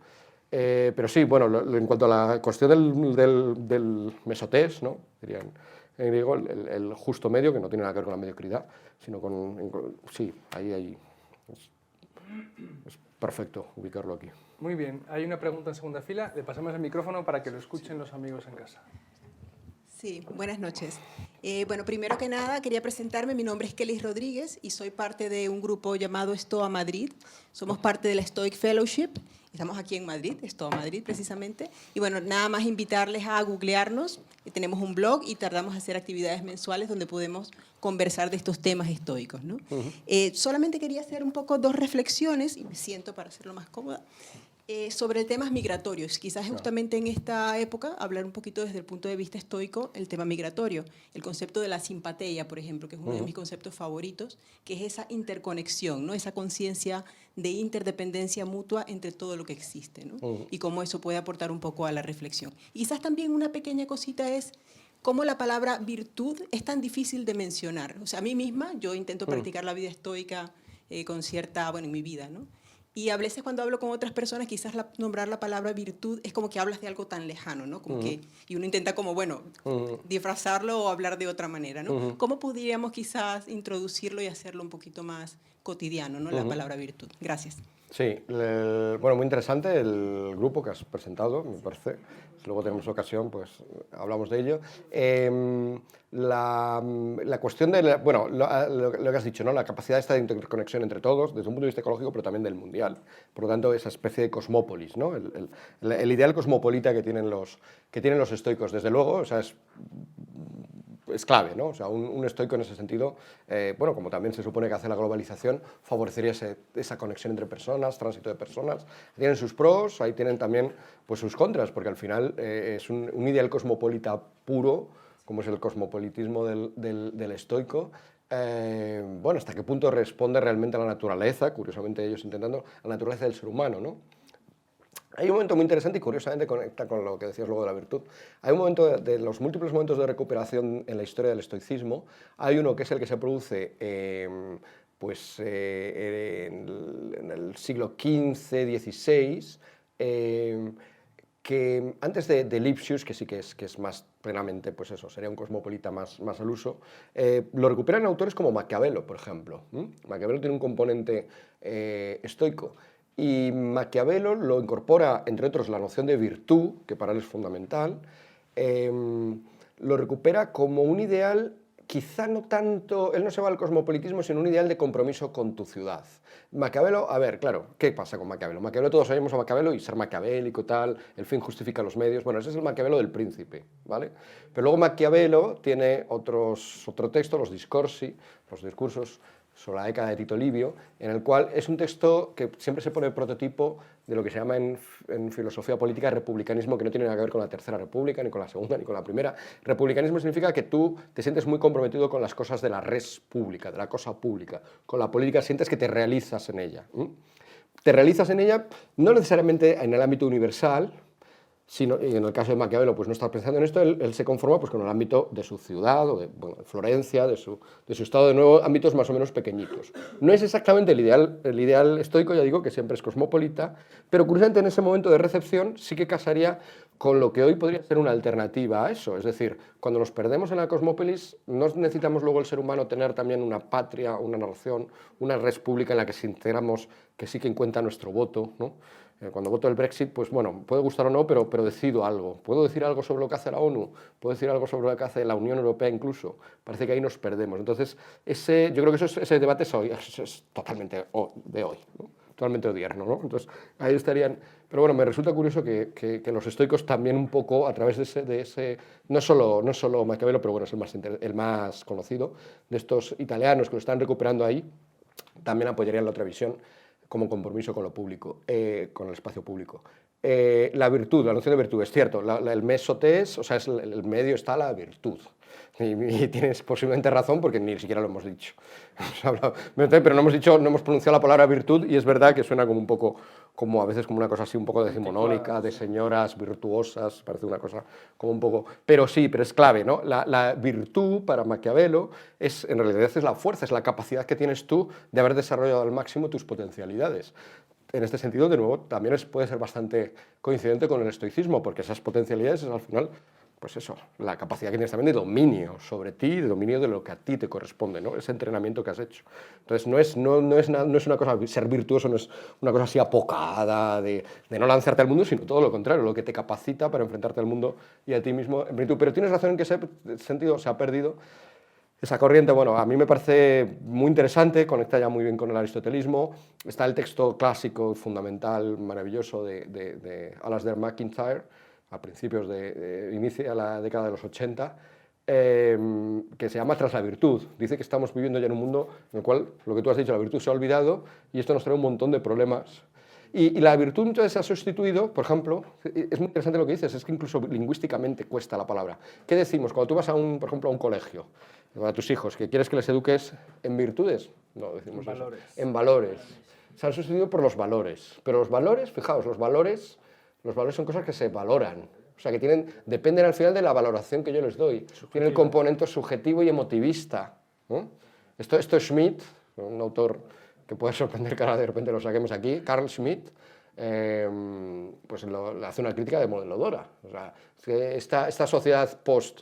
Pero sí, bueno, en cuanto a la cuestión del mesotés, ¿no? Dirían en griego, el justo medio, que no tiene nada que ver con la mediocridad, sino sí, ahí es perfecto ubicarlo aquí.
Muy bien, hay una pregunta en segunda fila, le pasamos el micrófono para que lo escuchen los amigos en casa.
Sí, buenas noches. Bueno, primero que nada quería presentarme. Mi nombre es Kelly Rodríguez y soy parte de un grupo llamado Stoa Madrid. Somos parte de la Stoic Fellowship. Estamos aquí en Madrid, Stoa Madrid precisamente. Y bueno, nada más invitarles a googlearnos. Tenemos un blog y tardamos en hacer actividades mensuales donde podemos conversar de estos temas estoicos, ¿no? Solamente quería hacer un poco dos reflexiones, y me siento para hacerlo más cómoda. Sobre temas migratorios, quizás justamente en esta época hablar un poquito desde el punto de vista estoico el tema migratorio, el concepto de la simpatia, por ejemplo, que es uno de mis conceptos favoritos, que es esa interconexión, ¿no? Esa conciencia de interdependencia mutua entre todo lo que existe, ¿no? Y cómo eso puede aportar un poco a la reflexión. Y quizás también una pequeña cosita es cómo la palabra virtud es tan difícil de mencionar. O sea, a mí misma, yo intento practicar la vida estoica con cierta, bueno, en mi vida, ¿no? Y a veces cuando hablo con otras personas, quizás nombrar la palabra virtud es como que hablas de algo tan lejano, ¿no? Como que, y uno intenta como, bueno, disfrazarlo o hablar de otra manera, ¿no? ¿Cómo podríamos quizás introducirlo y hacerlo un poquito más cotidiano, ¿no? La palabra virtud. Gracias.
Sí, bueno, muy interesante el grupo que has presentado, me parece. Si luego tenemos ocasión, pues hablamos de ello. La cuestión de, bueno, lo que has dicho, ¿no? La capacidad esta de interconexión entre todos, desde un punto de vista ecológico, pero también del mundial. Por lo tanto, esa especie de cosmópolis, ¿no? El ideal cosmopolita que tienen los estoicos, desde luego, o sea, es clave, ¿no? O sea, un estoico en ese sentido, bueno, como también se supone que hace la globalización, favorecería esa conexión entre personas, tránsito de personas. Tienen sus pros, ahí tienen también pues, sus contras, porque al final es un ideal cosmopolita puro, como es el cosmopolitismo del estoico. Bueno, hasta qué punto responde realmente a la naturaleza, curiosamente ellos intentando, a la naturaleza del ser humano, ¿no? Hay un momento muy interesante y curiosamente conecta con lo que decías luego de la virtud. Hay un momento de los múltiples momentos de recuperación en la historia del estoicismo. Hay uno que es el que se produce en el siglo XV, XVI, que antes de Lipsius, que sí que es más plenamente, pues eso, sería un cosmopolita más al uso, lo recuperan autores como Maquiavelo, por ejemplo. Maquiavelo tiene un componente estoico. Y Maquiavelo lo incorpora, entre otros, la noción de virtud, que para él es fundamental, lo recupera como un ideal quizá no tanto, él no se va al cosmopolitismo, sino un ideal de compromiso con tu ciudad. Maquiavelo, a ver, claro, ¿qué pasa con Maquiavelo? Maquiavelo, todos sabemos a Maquiavelo y ser maquiavélico, tal, el fin justifica los medios, bueno, ese es el Maquiavelo del Príncipe, ¿vale? Pero luego Maquiavelo tiene otro texto, los Discorsi, los discursos sobre la década de Tito Livio, en el cual es un texto que siempre se pone prototipo de lo que se llama en filosofía política republicanismo, que no tiene nada que ver con la Tercera República, ni con la Segunda, ni con la Primera. Republicanismo significa que tú te sientes muy comprometido con las cosas de la res pública, de la cosa pública. Con la política sientes que te realizas en ella. Te realizas en ella no necesariamente en el ámbito universal, sino, y en el caso de Maquiavelo pues no está pensando en esto, él se conforma pues, con el ámbito de su ciudad, o de Florencia, de su estado, de nuevo, ámbitos más o menos pequeñitos. No es exactamente el ideal estoico, ya digo, que siempre es cosmopolita, pero curiosamente en ese momento de recepción sí que casaría con lo que hoy podría ser una alternativa a eso. Es decir, cuando nos perdemos en la cosmópolis, no necesitamos luego el ser humano tener también una patria, una nación, una res pública en la que se integramos, que sí que cuenta nuestro voto, ¿no? Cuando voto el Brexit, pues bueno, puede gustar o no, pero decido algo. ¿Puedo decir algo sobre lo que hace la ONU? ¿Puedo decir algo sobre lo que hace la Unión Europea incluso? Parece que ahí nos perdemos. Entonces, yo creo que ese debate es totalmente de hoy, ¿no? Totalmente odierno, ¿no? Entonces, ahí estarían... Pero bueno, me resulta curioso que los estoicos también un poco, a través de ese no solo Maquiavelo, pero bueno, es el más conocido, de estos italianos que lo están recuperando ahí, también apoyarían la otra visión, como compromiso con lo público, con el espacio público. La virtud, la noción de virtud, es cierto, el mesotes, o sea, el medio está la virtud. Y tienes posiblemente razón porque ni siquiera lo hemos dicho. Pero no hemos pronunciado la palabra virtud y es verdad que suena como un poco, como a veces como una cosa así un poco decimonónica, de señoras virtuosas, parece una cosa como un poco... Pero sí, pero es clave, ¿no? La virtud para Maquiavelo en realidad es la fuerza, es la capacidad que tienes tú de haber desarrollado al máximo tus potencialidades. En este sentido, de nuevo, también puede ser bastante coincidente con el estoicismo, porque esas potencialidades es al final... Pues eso, la capacidad que tienes también de dominio sobre ti, de dominio de lo que a ti te corresponde, ¿no? Ese entrenamiento que has hecho. Entonces, no es una cosa, ser virtuoso no es una cosa así apocada, de no lanzarte al mundo, sino todo lo contrario, lo que te capacita para enfrentarte al mundo y a ti mismo en virtud. Pero tienes razón en que ese sentido se ha perdido. Esa corriente, bueno, a mí me parece muy interesante, conecta ya muy bien con el aristotelismo. Está el texto clásico, fundamental, maravilloso de Alasdair MacIntyre, a principios inicia la década de los 80, que se llama Tras la virtud. Dice que estamos viviendo ya en un mundo en el cual, lo que tú has dicho, la virtud se ha olvidado y esto nos trae un montón de problemas. Y la virtud muchas veces se ha sustituido, por ejemplo, es muy interesante lo que dices, es que incluso lingüísticamente cuesta la palabra. ¿Qué decimos? Cuando tú vas, por ejemplo, a un colegio, a tus hijos, que quieres que les eduques en virtudes, no decimos eso, en valores. Se han sustituido por los valores. Pero los valores, fijaos, los valores son cosas que se valoran, o sea, que dependen al final de la valoración que yo les doy. Tiene el componente subjetivo y emotivista, ¿no? Esto es Schmitt, un autor que puede sorprender que ahora de repente lo saquemos aquí, Carl Schmitt, pues hace una crítica de modelo Dora. O sea, que esta sociedad post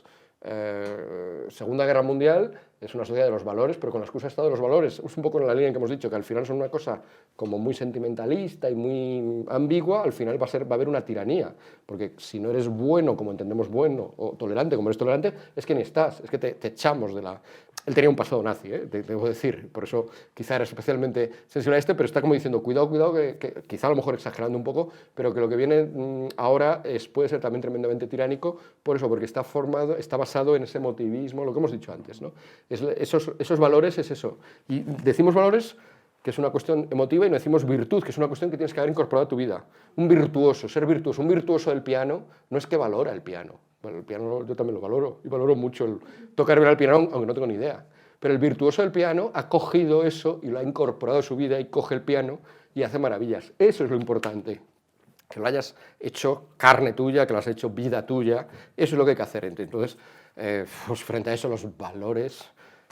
Segunda Guerra Mundial es una sociedad de los valores, pero con la excusa de los valores, es un poco en la línea en que hemos dicho, que al final son una cosa como muy sentimentalista y muy ambigua, al final va a haber una tiranía, porque si no eres bueno, como entendemos bueno, o tolerante, como eres tolerante, es que ni estás, es que te echamos de la... Él tenía un pasado nazi, debo decir, por eso quizá era especialmente sensible a pero está como diciendo, cuidado, que quizá a lo mejor exagerando un poco, pero que lo que viene ahora puede ser también tremendamente tiránico, por eso, porque está basado en ese emotivismo, lo que hemos dicho antes, ¿no? Esos valores es eso. Y decimos valores, que es una cuestión emotiva, y no decimos virtud, que es una cuestión que tienes que haber incorporado a tu vida. Un virtuoso, ser virtuoso, un virtuoso del piano, no es que valora el piano. Bueno, el piano yo también lo valoro, y valoro mucho el tocar bien el piano, aunque no tengo ni idea. Pero el virtuoso del piano ha cogido eso y lo ha incorporado a su vida y coge el piano y hace maravillas. Eso es lo importante. Que lo hayas hecho carne tuya, que lo has hecho vida tuya, eso es lo que hay que hacer. Entonces, pues frente a eso, los valores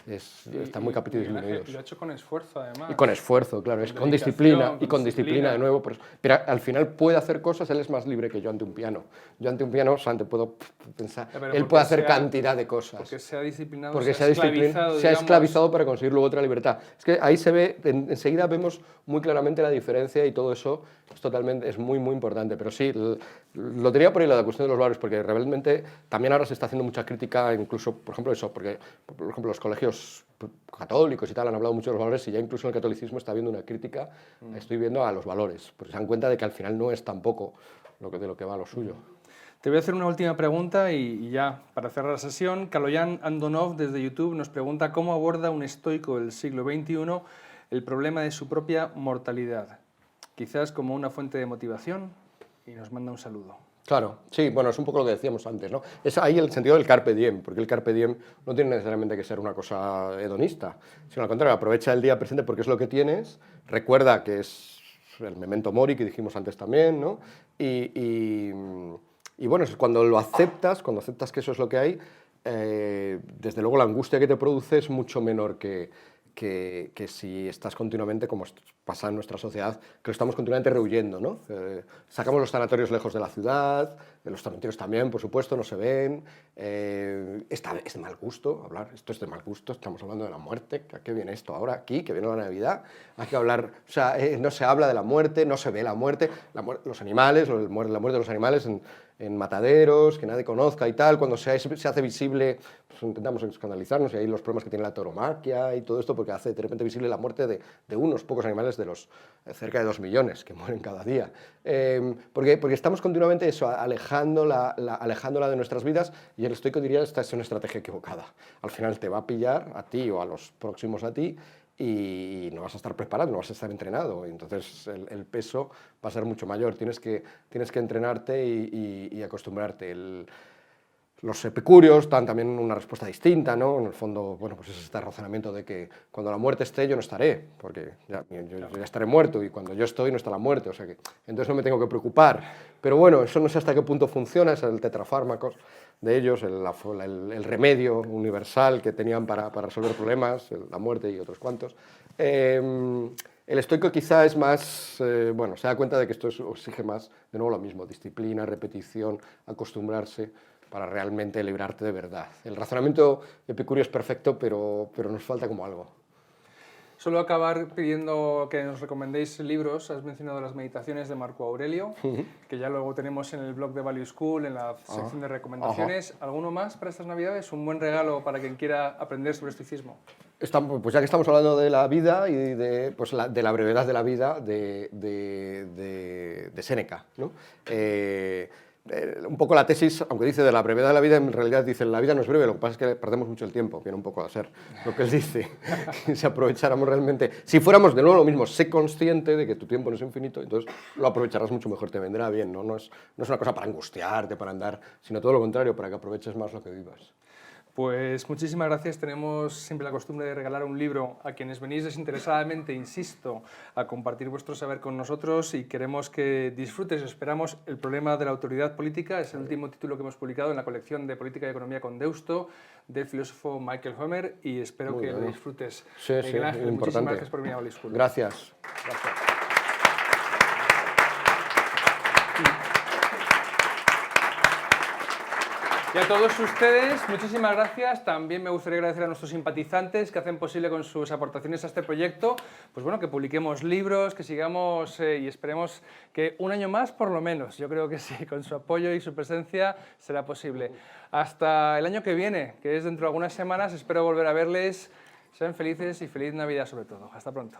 están muy disminuidos.
Y lo ha hecho con esfuerzo, además.
Y con esfuerzo, claro, es con disciplina, y con disciplina de nuevo. Pero al final puede hacer cosas, él es más libre que yo ante un piano. Yo ante un piano, solamente puedo pensar, él puede hacer cantidad de cosas.
Porque se ha disciplinado,
porque se ha esclavizado para conseguir luego otra libertad. Es que ahí se ve, enseguida vemos muy claramente la diferencia y todo eso es muy, muy importante. Pero sí, lo tenía por ahí la cuestión de los valores, porque realmente también ahora se está haciendo mucha crítica, incluso, por ejemplo, eso, porque, por ejemplo, los colegios católicos y tal han hablado mucho de los valores y ya incluso en el catolicismo está habiendo una crítica, estoy viendo a los valores, porque se dan cuenta de que al final no es tampoco de lo que va lo suyo.
Te voy a hacer una última pregunta y ya, para cerrar la sesión, Kaloyan Andonov desde YouTube nos pregunta cómo aborda un estoico del siglo XXI el problema de su propia mortalidad, quizás como una fuente de motivación, y nos manda un saludo.
Claro, sí, bueno, es un poco lo que decíamos antes, ¿no? Es ahí el sentido del carpe diem, porque el carpe diem no tiene necesariamente que ser una cosa hedonista, sino al contrario, aprovecha el día presente porque es lo que tienes, recuerda que es el memento mori que dijimos antes también, ¿no? Y bueno, cuando lo aceptas, que eso es lo que hay, desde luego la angustia que te produce es mucho menor que si estás continuamente, como pasa en nuestra sociedad, que lo estamos continuamente rehuyendo, ¿no? Sacamos los sanatorios lejos de la ciudad, los sanatorios también, por supuesto, no se ven, es de mal gusto hablar, esto es de mal gusto, estamos hablando de la muerte, ¿a qué viene esto ahora aquí, que viene la Navidad? Hay que hablar, o sea, no se habla de la muerte, no se ve la muerte, los animales, la muerte de los animales en mataderos, que nadie conozca y tal, cuando se hace visible, pues intentamos escandalizarnos, y ahí los problemas que tiene la tauromaquia y todo esto, porque hace de repente visible la muerte de unos pocos animales de los cerca de 2 millones que mueren cada día. Porque estamos continuamente eso, alejándola de nuestras vidas, y el estoico diría, esta es una estrategia equivocada. Al final te va a pillar a ti o a los próximos a ti, y no vas a estar preparado, no vas a estar entrenado, y entonces el peso va a ser mucho mayor, tienes que entrenarte y acostumbrarte. Los epicúreos dan también una respuesta distinta, ¿no? En el fondo, bueno, pues es este razonamiento de que cuando la muerte esté yo no estaré, porque yo ya estaré muerto, y cuando yo estoy no está la muerte, o sea que entonces no me tengo que preocupar. Pero bueno, eso no sé hasta qué punto funciona, es el tetrafármacos de ellos, el remedio universal que tenían para resolver problemas, la muerte y otros cuantos. El estoico quizá es más, bueno, se da cuenta de que esto exige más, de nuevo lo mismo, disciplina, repetición, acostumbrarse, para realmente librarte de verdad. El razonamiento epicúreo es perfecto, pero nos falta como algo.
Solo acabar pidiendo que nos recomendéis libros. Has mencionado las meditaciones de Marco Aurelio, que ya luego tenemos en el blog de Value School, en la sección de recomendaciones. ¿Alguno más para estas Navidades? Un buen regalo para quien quiera aprender sobre estoicismo.
Pues ya que estamos hablando de la vida y de la brevedad de la vida de Séneca, ¿no? Un poco la tesis, aunque dice de la brevedad de la vida, en realidad dice la vida no es breve, lo que pasa es que perdemos mucho el tiempo, viene un poco a ser lo que él dice, si aprovecháramos realmente, si fuéramos de nuevo lo mismo, sé consciente de que tu tiempo no es infinito, entonces lo aprovecharás mucho mejor, te vendrá bien, ¿no? No es una cosa para angustiarte, para andar, sino todo lo contrario, para que aproveches más lo que vivas.
Pues muchísimas gracias. Tenemos siempre la costumbre de regalar un libro a quienes venís desinteresadamente, insisto, a compartir vuestro saber con nosotros, y queremos que disfrutes. Esperamos El problema de la autoridad política. Es el último título que hemos publicado en la colección de Política y Economía con Deusto del filósofo Michael Homer, y espero que lo disfrutes.
Sí,
Miguel Ángel, muchísimas gracias por venir a Value School.
Gracias.
Y a todos ustedes, muchísimas gracias. También me gustaría agradecer a nuestros simpatizantes que hacen posible con sus aportaciones a este proyecto, pues bueno, que publiquemos libros, que sigamos y esperemos que un año más por lo menos. Yo creo que sí, con su apoyo y su presencia será posible. Hasta el año que viene, que es dentro de algunas semanas, espero volver a verles. Sean felices y feliz Navidad sobre todo. Hasta pronto.